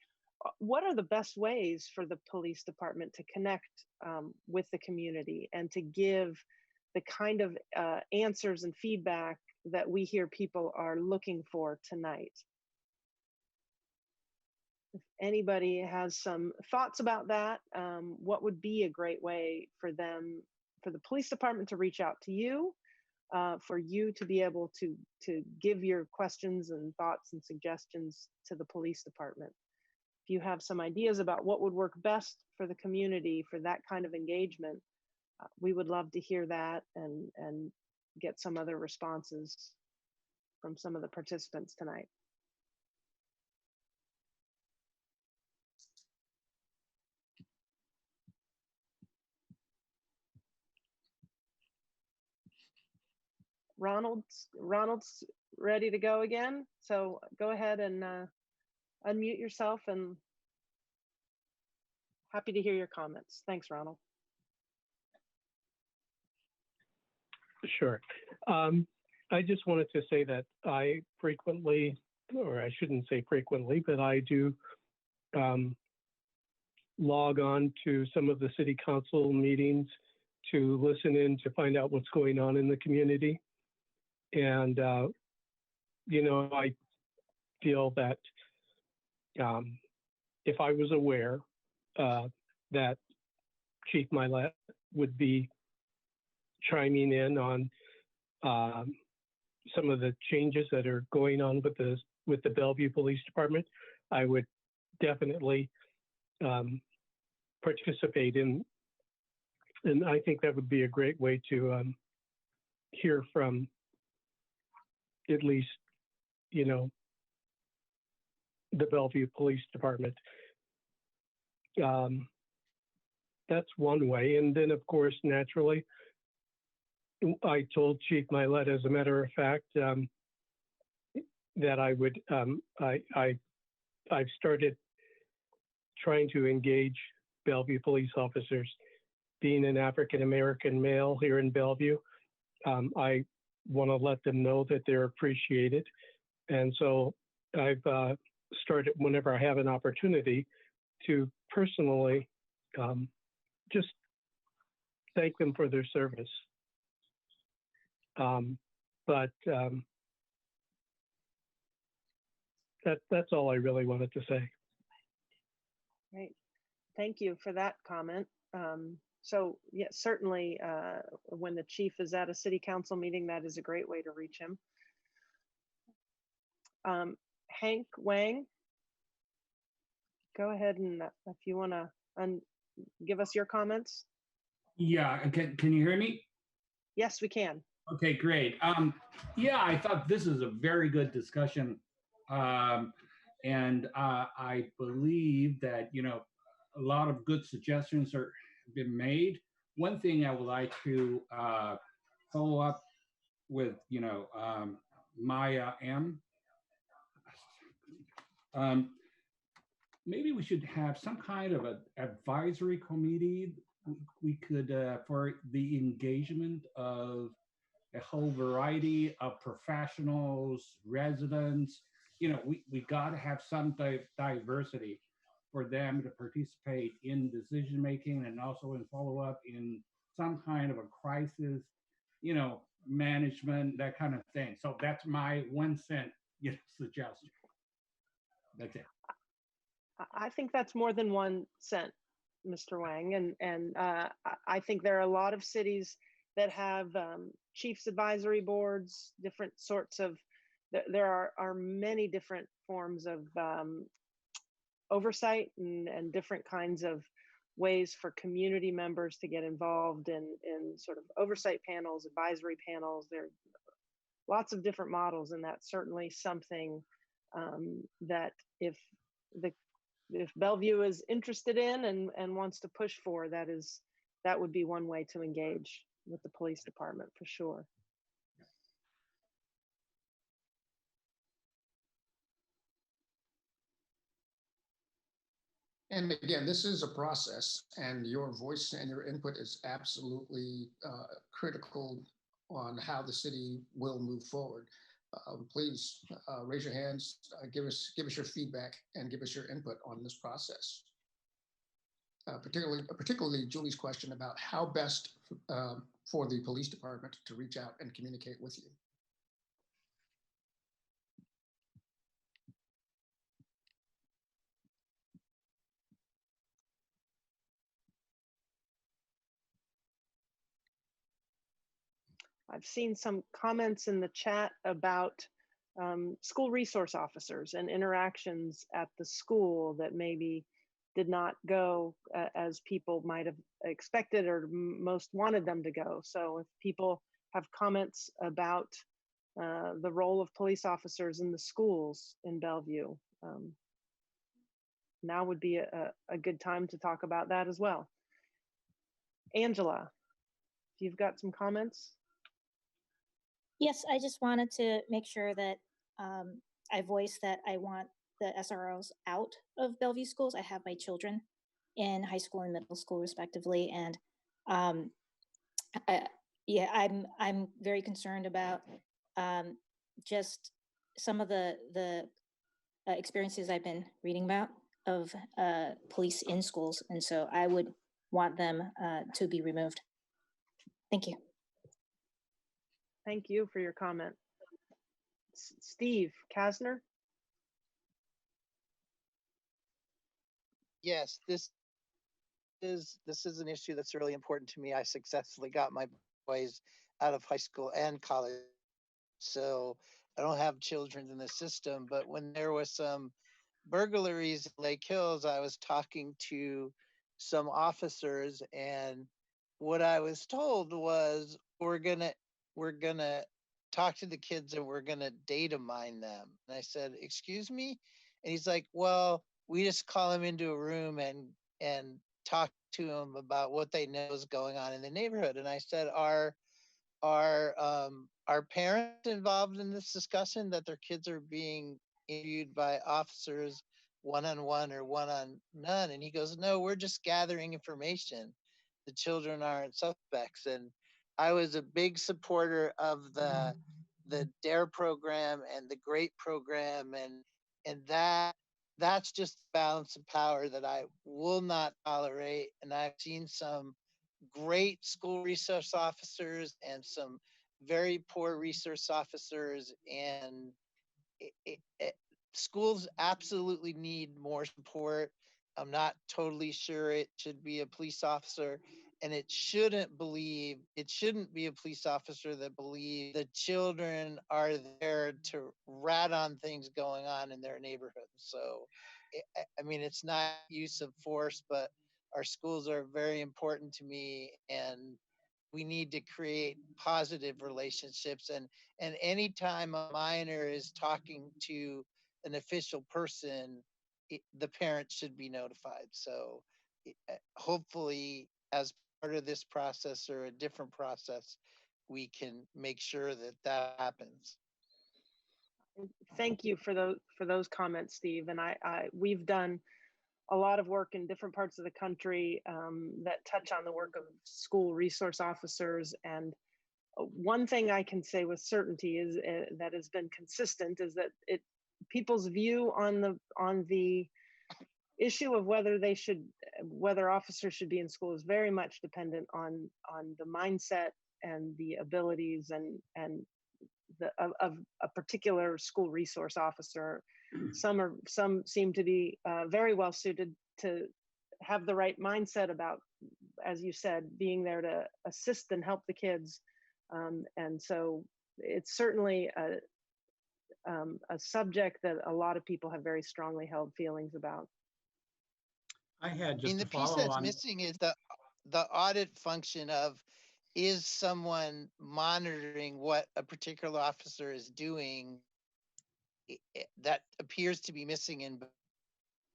What are the best ways for the police department to connect with the community and to give the kind of answers and feedback that we hear people are looking for tonight? If anybody has some thoughts about that, what would be a great way for the police department to reach out to you, for you to be able to give your questions and thoughts and suggestions to the police department? If you have some ideas about what would work best for the community for that kind of engagement, we would love to hear that and get some other responses from some of the participants tonight. Ronald's ready to go again. So go ahead and unmute yourself, and happy to hear your comments. Thanks, Ronald. Sure. I just wanted to say that I frequently, or I shouldn't say frequently, but I do log on to some of the city council meetings to listen in to find out what's going on in the community. And, I feel that if I was aware that Chief Mylett would be chiming in on some of the changes that are going on with the Bellevue Police Department, I would definitely participate in, and I think that would be a great way to hear from at least, the Bellevue Police Department. That's one way. And then, of course, naturally, I told Chief Mylett, as a matter of fact, that I would, I've started trying to engage Bellevue police officers. Being an African-American male here in Bellevue, I want to let them know that they're appreciated. And so I've started, whenever I have an opportunity, to personally just thank them for their service. But That's all I really wanted to say. Great. Thank you for that comment. So yeah, certainly when the chief is at a city council meeting, that is a great way to reach him. Hank Wang, go ahead and if you want to give us your comments. Yeah, can you hear me? Yes, we can. Okay, great. Yeah, I thought this is a very good discussion. And I believe that, you know, a lot of good suggestions are been made. One thing I would like to follow up with, you know, maya.m. Maybe we should have some kind of an advisory committee. We could, for the engagement of a whole variety of professionals, residents. You know, we got to have some diversity for them to participate in decision making and also in follow up in some kind of a crisis, you know, management, that kind of thing. So that's my 1 cent, you know, suggestion. That's it. I think that's more than 1 cent, Mr. Wang, and I think there are a lot of cities that have chiefs advisory boards, different sorts of. There are many different forms of oversight and different kinds of ways for community members to get involved in sort of oversight panels, advisory panels. There are lots of different models, and that's certainly something that if Bellevue is interested in and wants to push for, that would be one way to engage with the police department for sure. And again, this is a process, and your voice and your input is absolutely critical on how the city will move forward. Please raise your hands, give us your feedback, and give us your input on this process. Particularly Julie's question about how best for the police department to reach out and communicate with you. I've seen some comments in the chat about school resource officers and interactions at the school that maybe did not go as people might have expected or most wanted them to go. So if people have comments about the role of police officers in the schools in Bellevue, now would be a good time to talk about that as well. Angela, if you've got some comments. Yes, I just wanted to make sure that I voiced that I want the SROs out of Bellevue schools. I have my children in high school and middle school respectively, and yeah, I'm very concerned about just some of the experiences I've been reading about of police in schools, and so I would want them to be removed. Thank you. Thank you for your comment. Steve Kasner. Yes, this is an issue that's really important to me. I successfully got my boys out of high school and college, so I don't have children in the system. But when there was some burglaries in Lake Hills, I was talking to some officers, and what I was told was we're gonna talk to the kids and we're gonna data mine them. And I said, excuse me? And he's like, well, we just call them into a room and talk to them about what they know is going on in the neighborhood. And I said, are parents involved in this discussion that their kids are being interviewed by officers one-on-one or one-on-none? And he goes, no, we're just gathering information. The children aren't suspects. And I was a big supporter of the DARE program and the GREAT program, and that's just balance of power that I will not tolerate. And I've seen some great school resource officers and some very poor resource officers, and schools absolutely need more support. I'm not totally sure it should be a police officer, and it shouldn't be a police officer that believes the children are there to rat on things going on in their neighborhood. So, I mean, it's not use of force, but our schools are very important to me, and we need to create positive relationships. And anytime a minor is talking to an official person, the parent should be notified. So hopefully, as part of this process or a different process, we can make sure that that happens. Thank you for those comments, Steve. And we've done a lot of work in different parts of the country that touch on the work of school resource officers. And one thing I can say with certainty is that has been consistent is that people's view on the issue of whether officers should be in school is very much dependent on the mindset and the abilities and of a particular school resource officer. Some seem to be very well suited to have the right mindset about, as you said, being there to assist and help the kids. And so it's certainly a subject that a lot of people have very strongly held feelings about. I had just the a piece follow that's on. missing is the audit function of, is someone monitoring what a particular officer is doing? That appears to be missing in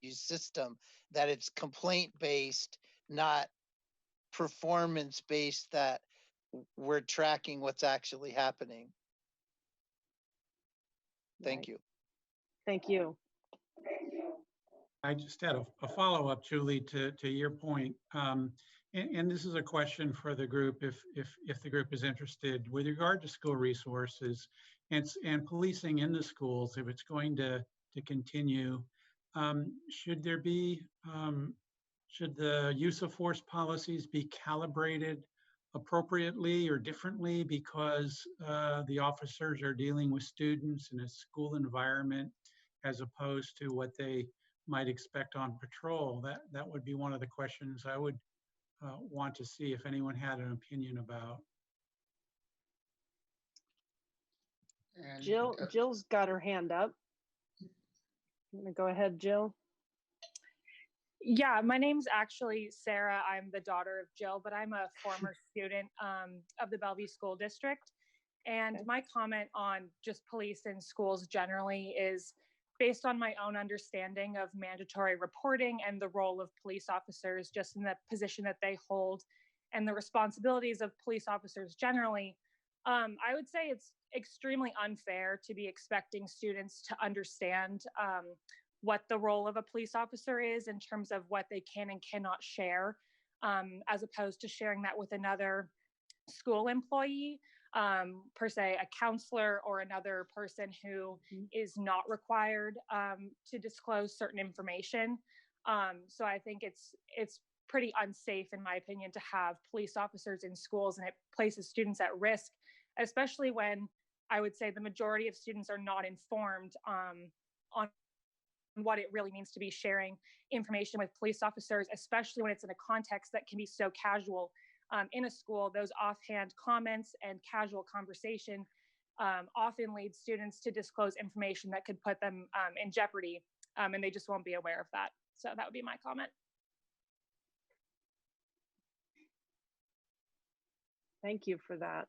the system, that it's complaint based, not performance based, that we're tracking what's actually happening. Thank you. Thank you. I just had a follow-up, Julie, to your point. And this is a question for the group, if the group is interested, with regard to school resources and policing in the schools, if it's going to continue, should the use of force policies be calibrated appropriately or differently because the officers are dealing with students in a school environment as opposed to what they might expect on patrol? That would be one of the questions I would want to see if anyone had an opinion about. And Jill's got her hand up. I'm gonna go ahead, Jill. Yeah, my name's actually Sarah. I'm the daughter of Jill, but I'm a former student of the Bellevue School District. And my comment on just police in schools generally is based on my own understanding of mandatory reporting and the role of police officers just in the position that they hold and the responsibilities of police officers generally. I would say it's extremely unfair to be expecting students to understand what the role of a police officer is in terms of what they can and cannot share, as opposed to sharing that with another school employee, per se, a counselor or another person who is not required to disclose certain information. So I think it's pretty unsafe, in my opinion, to have police officers in schools, and it places students at risk, especially when I would say the majority of students are not informed on what it really means to be sharing information with police officers, especially when it's in a context that can be so casual. In a school, those offhand comments and casual conversation often lead students to disclose information that could put them in jeopardy, and they just won't be aware of that. So that would be my comment. Thank you for that.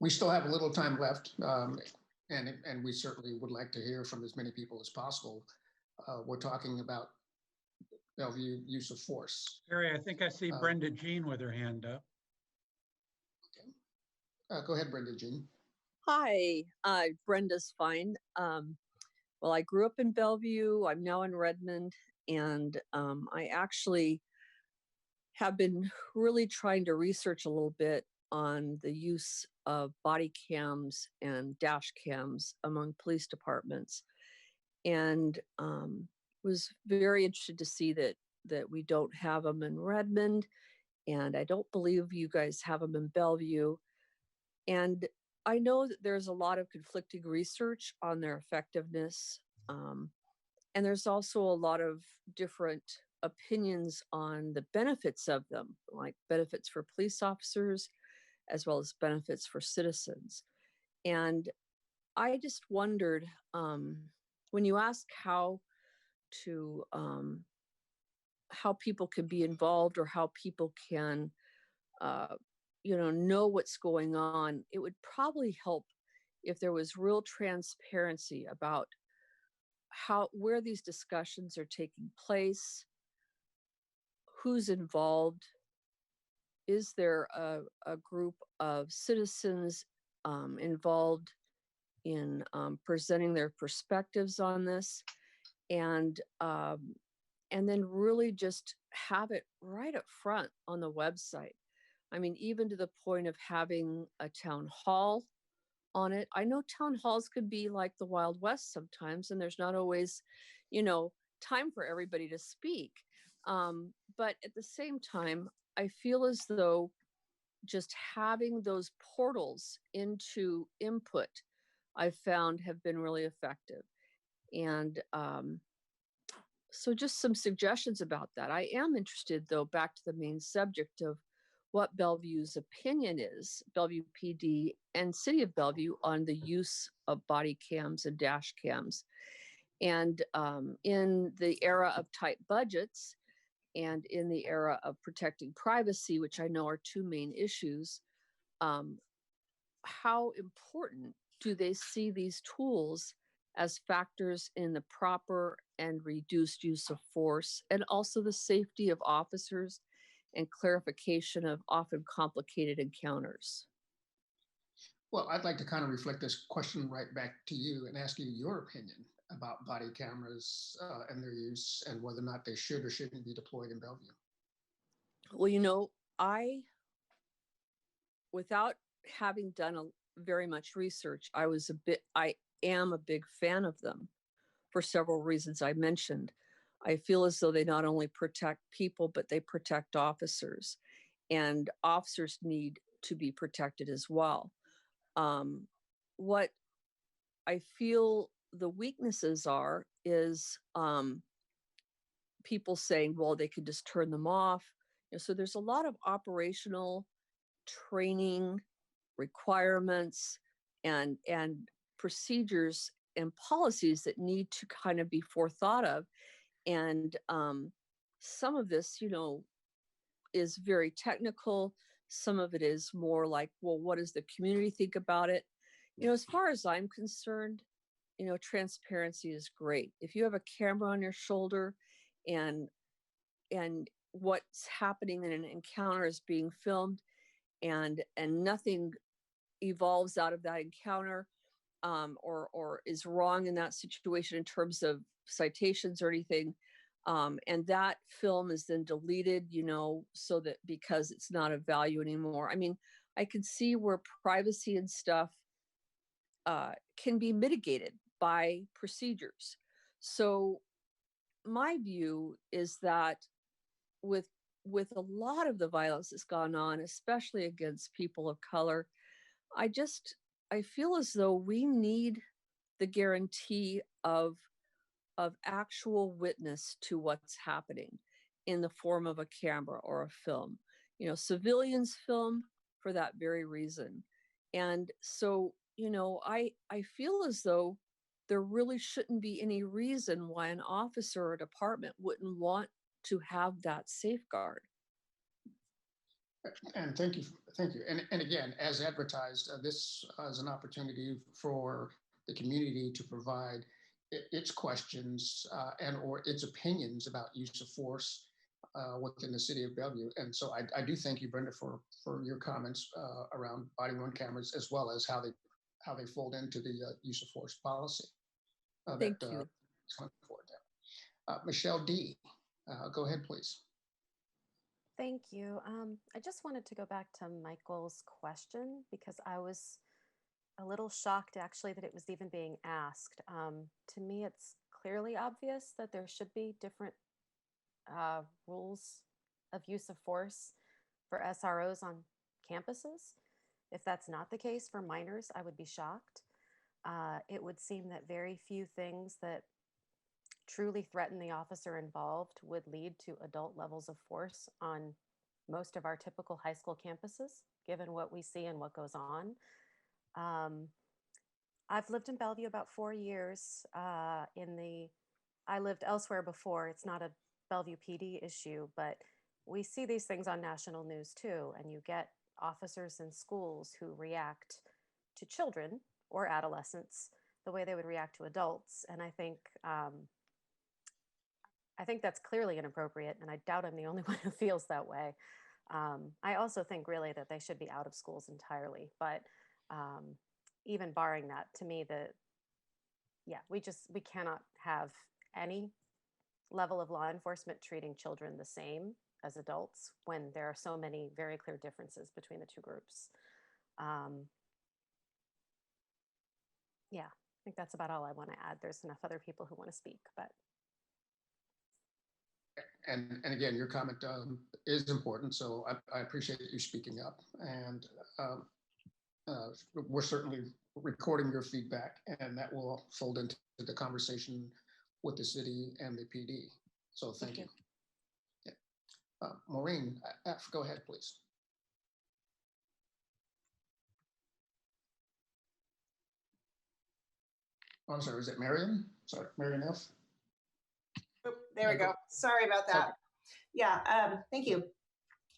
we still have a little time left, and we certainly would like to hear from as many people as possible. We're talking about Bellevue use of force. Harry, I think I see Brenda Jean with her hand up. Go ahead, Brenda Jean. Hi, Brenda's fine. Well, I grew up in Bellevue. I'm now in Redmond, and I actually have been really trying to research a little bit on the use of body cams and dash cams among police departments. And was very interested to see that we don't have them in Redmond, and I don't believe you guys have them in Bellevue. And I know that there's a lot of conflicting research on their effectiveness. And there's also a lot of different opinions on the benefits of them, like benefits for police officers, as well as benefits for citizens. And I just wondered, when you ask how people can be involved or how people can, know what's going on, it would probably help if there was real transparency about where these discussions are taking place, who's involved. Is there a group of citizens involved in presenting their perspectives on this, and then really just have it right up front on the website. I mean, even to the point of having a town hall on it. I know town halls could be like the Wild West sometimes, and there's not always, time for everybody to speak. But at the same time, I feel as though just having those portals into input, I've found have been really effective. And so just some suggestions about that. I am interested, though, back to the main subject of what Bellevue's opinion is, Bellevue PD and City of Bellevue, on the use of body cams and dash cams. And in the era of tight budgets and in the era of protecting privacy, which I know are two main issues, how important do they see these tools as factors in the proper and reduced use of force, and also the safety of officers and clarification of often complicated encounters? Well, I'd like to kind of reflect this question right back to you and ask you your opinion about body cameras and their use, and whether or not they should or shouldn't be deployed in Bellevue. Well, without having done very much research, I am a big fan of them for several reasons I mentioned. I feel as though they not only protect people, but they protect officers, and officers need to be protected as well. What I feel the weaknesses are is people saying, well, they could just turn them off. So there's a lot of operational training requirements and procedures and policies that need to kind of be forethought of. And some of this, is very technical. Some of it is more like, well, what does the community think about it? As far as I'm concerned, transparency is great. If you have a camera on your shoulder and what's happening in an encounter is being filmed, and nothing evolves out of that encounter, or is wrong in that situation in terms of citations or anything, and that film is then deleted, so that because it's not of value anymore. I mean, I can see where privacy and stuff can be mitigated by procedures. So my view is that with a lot of the violence that's gone on, especially against people of color, I feel as though we need the guarantee of actual witness to what's happening in the form of a camera or a film. Civilians film for that very reason. And so, I feel as though there really shouldn't be any reason why an officer or department wouldn't want to have that safeguard. And thank you. And again, as advertised, this is an opportunity for the community to provide its questions and or its opinions about use of force within the city of Bellevue. And so I do thank you, Brenda, for your comments around body-worn cameras, as well as how they fold into the use of force policy. Thank you. Michelle D., go ahead, please. Thank you. I just wanted to go back to Michael's question, because I was a little shocked actually that it was even being asked. To me, it's clearly obvious that there should be different rules of use of force for SROs on campuses. If that's not the case for minors, I would be shocked. It would seem that very few things that truly threaten the officer involved would lead to adult levels of force on most of our typical high school campuses, given what we see and what goes on. I've lived in Bellevue about 4 years. I lived elsewhere before. It's not a Bellevue PD issue, but we see these things on national news too. And you get officers in schools who react to children or adolescents the way they would react to adults. And I think that's clearly inappropriate, and I doubt I'm the only one who feels that way. I also think really that they should be out of schools entirely, but even barring that, to me, we cannot have any level of law enforcement treating children the same as adults when there are so many very clear differences between the two groups. Yeah, I think that's about all I want to add. There's enough other people who want to speak, but. And again, your comment is important, so I appreciate you speaking up. And we're certainly recording your feedback, and that will fold into the conversation with the city and the PD. So thank you. Yeah. Maureen, go ahead, please. Oh, I'm sorry, is it Marion? Sorry, Marion F. Oh, there we go. Sorry about that. Okay. Yeah, thank you.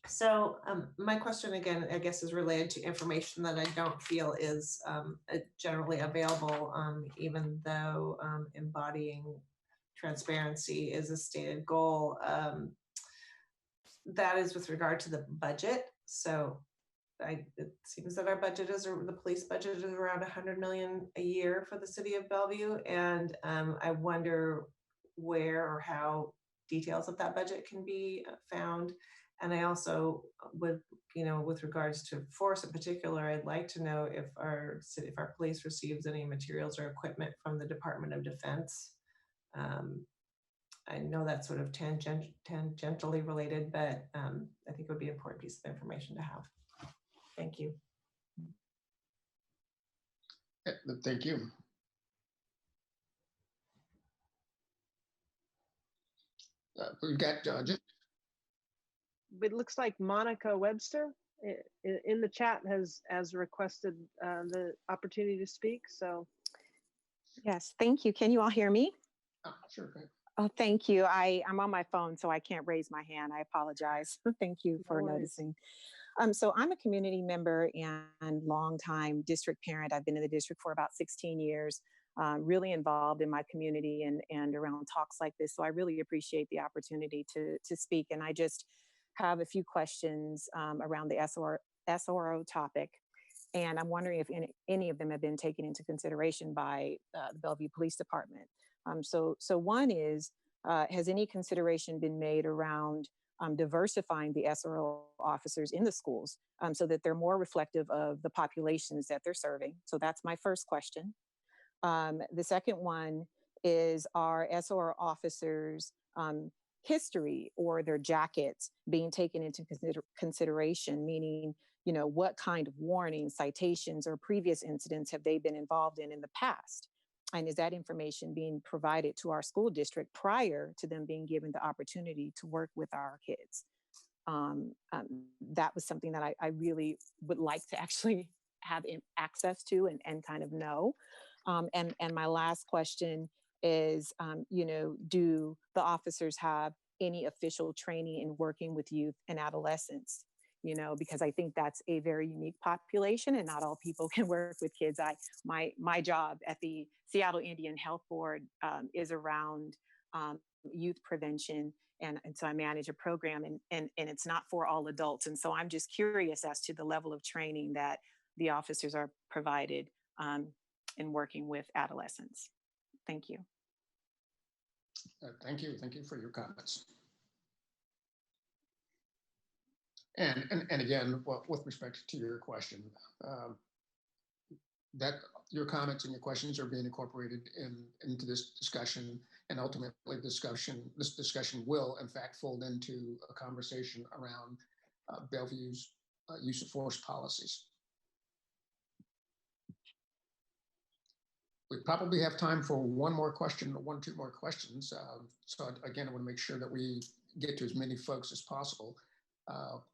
So my question again, I guess, is related to information that I don't feel is generally available, even though embodying transparency is a stated goal. That is with regard to the budget. So it seems that our budget the police budget is around $100 million a year for the city of Bellevue. And I wonder where or how details of that budget can be found. And I also would, with regards to force in particular, I'd like to know if our police receives any materials or equipment from the Department of Defense. I know that's sort of tangentially related, but I think it would be an important piece of information to have. Thank you. Thank you. We've got Judge. It looks like Monica Webster in the chat has requested the opportunity to speak. So, yes, thank you. Can you all hear me? Oh, sure. Go ahead. Oh, thank you. I'm on my phone, so I can't raise my hand. I apologize. Thank you for noticing. So I'm a community member and longtime district parent. I've been in the district for about 16 years, really involved in my community and around talks like this. So I really appreciate the opportunity to speak. And I just have a few questions around the SRO topic. And I'm wondering if any of them have been taken into consideration by the Bellevue Police Department. So one is, has any consideration been made around diversifying the SRO officers in the schools so that they're more reflective of the populations that they're serving? So that's my first question. The second one is, are SRO officers' history or their jackets being taken into consideration, meaning, what kind of warnings, citations, or previous incidents have they been involved in the past? And is that information being provided to our school district prior to them being given the opportunity to work with our kids? That was something that I really would like to actually have access to and kind of know. And my last question is, do the officers have any official training in working with youth and adolescents? Because I think that's a very unique population and not all people can work with kids. My job at the Seattle Indian Health Board is around youth prevention. And so I manage a program and it's not for all adults. And so I'm just curious as to the level of training that the officers are provided in working with adolescents. Thank you. Thank you. Thank you for your comments. And again, with respect to your question, that your comments and your questions are being incorporated into this discussion, and ultimately this discussion will in fact fold into a conversation around Bellevue's use of force policies. We probably have time for one more question, or two more questions. So again, I want to make sure that we get to as many folks as possible.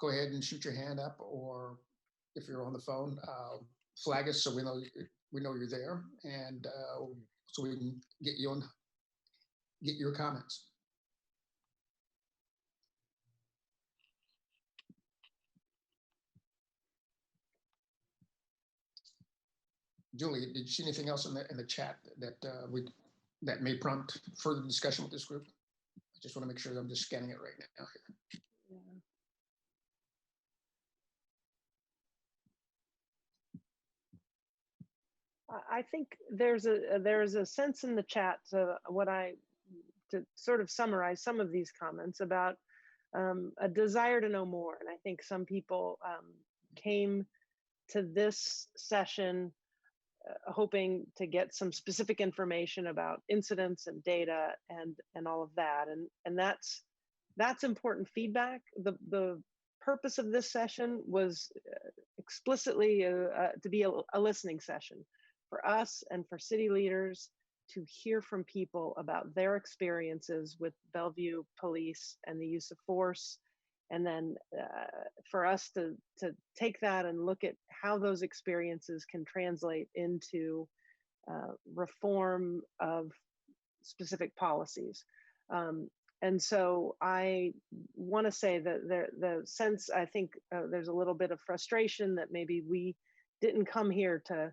Go ahead and shoot your hand up, or if you're on the phone, flag us so we know you're there, and so we can get your comments. Julie, did you see anything else in the chat that may prompt further discussion with this group? I just want to make sure that I'm just scanning it right now here. I think there's a sense in the chat to sort of summarize some of these comments about a desire to know more. And I think some people came to this session hoping to get some specific information about incidents and data and all of that. And that's important feedback. The purpose of this session was explicitly to be a listening session for us and for city leaders to hear from people about their experiences with Bellevue police and the use of force. And then for us to take that and look at how those experiences can translate into reform of specific policies. And so I want to say that the sense, I think there's a little bit of frustration that maybe we didn't come here to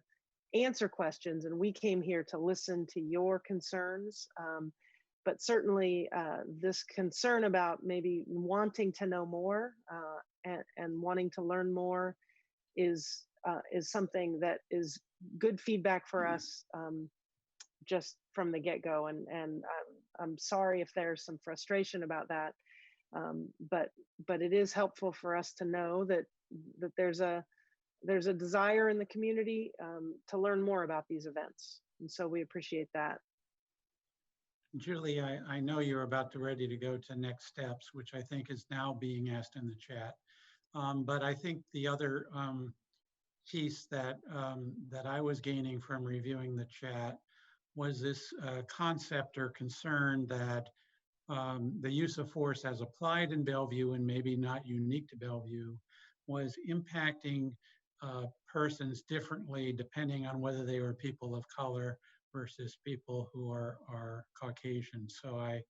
answer questions, and we came here to listen to your concerns. But certainly this concern about maybe wanting to know more and wanting to learn more is something that is good feedback for us just from the get-go. And I'm sorry if there's some frustration about that, but it is helpful for us to know that there's a desire in the community to learn more about these events. And so we appreciate that. Julie, I know you're about to ready to go to next steps, which I think is now being asked in the chat. But I think the other piece that I was gaining from reviewing the chat was this concept or concern that the use of force as applied in Bellevue, and maybe not unique to Bellevue, was impacting persons differently depending on whether they were people of color versus people who are Caucasian. So I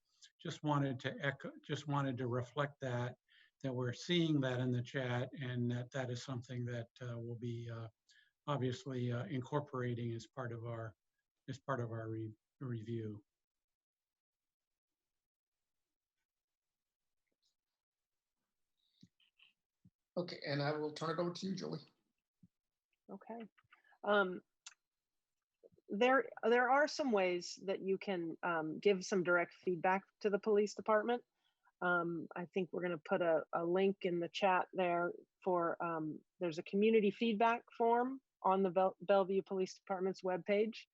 just wanted to reflect that we're seeing that in the chat, and that is something that we'll be obviously incorporating as part of our review. Okay, and I will turn it over to you, Julie. Okay. There are some ways that you can give some direct feedback to the police department. I think we're going to put a link in the chat there for, there's a community feedback form on the Bellevue Police Department's webpage.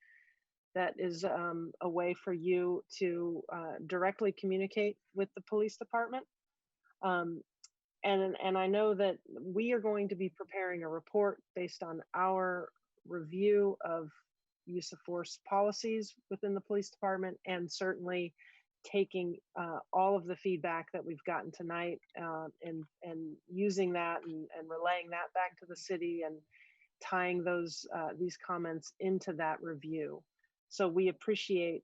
That is a way for you to directly communicate with the police department. And I know that we are going to be preparing a report based on our review of use of force policies within the police department, and certainly taking all of the feedback that we've gotten tonight and using that and relaying that back to the city and tying these comments into that review. So we appreciate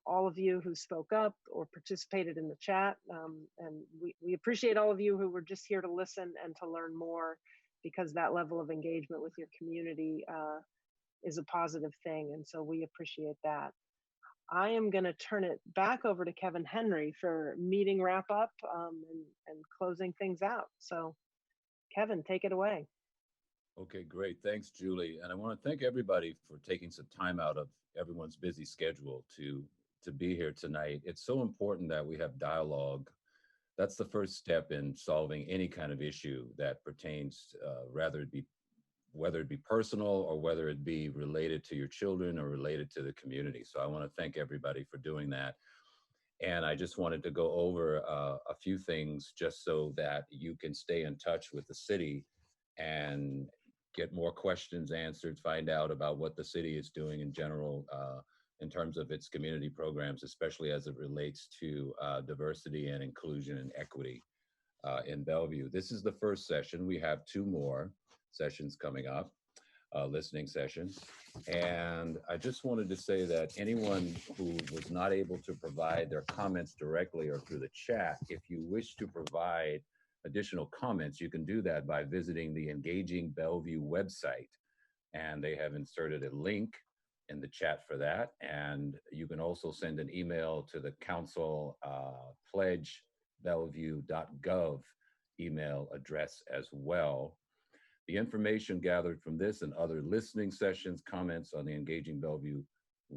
all of you who spoke up or participated in the chat. And we appreciate all of you who were just here to listen and to learn more, because that level of engagement with your community is a positive thing. And so we appreciate that. I am going to turn it back over to Kevin Henry for meeting wrap up and closing things out. So Kevin, take it away. Okay, great. Thanks, Julie. And I want to thank everybody for taking some time out of everyone's busy schedule to be here tonight. It's so important that we have dialogue. That's the first step in solving any kind of issue that pertains, whether it be personal or whether it be related to your children or related to the community. So I want to thank everybody for doing that. And I just wanted to go over a few things just so that you can stay in touch with the city and get more questions answered, find out about what the city is doing in general in terms of its community programs, especially as it relates to diversity and inclusion and equity in Bellevue. This is the first session. We have 2 more sessions coming up, listening sessions. And I just wanted to say that anyone who was not able to provide their comments directly or through the chat, if you wish to provide additional comments, you can do that by visiting the Engaging Bellevue website. And they have inserted a link in the chat for that. And you can also send an email to the council pledgebellevue.gov email address as well. The information gathered from this and other listening sessions, comments on the Engaging Bellevue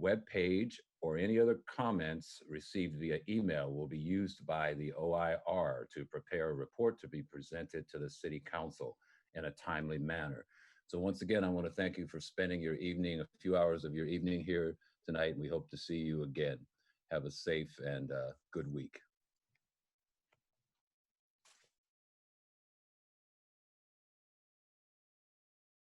webpage, or any other comments received via email will be used by the OIR to prepare a report to be presented to the City Council in a timely manner. So once again, I want to thank you for spending your evening, a few hours of your evening here tonight. We hope to see you again. Have a safe and good week.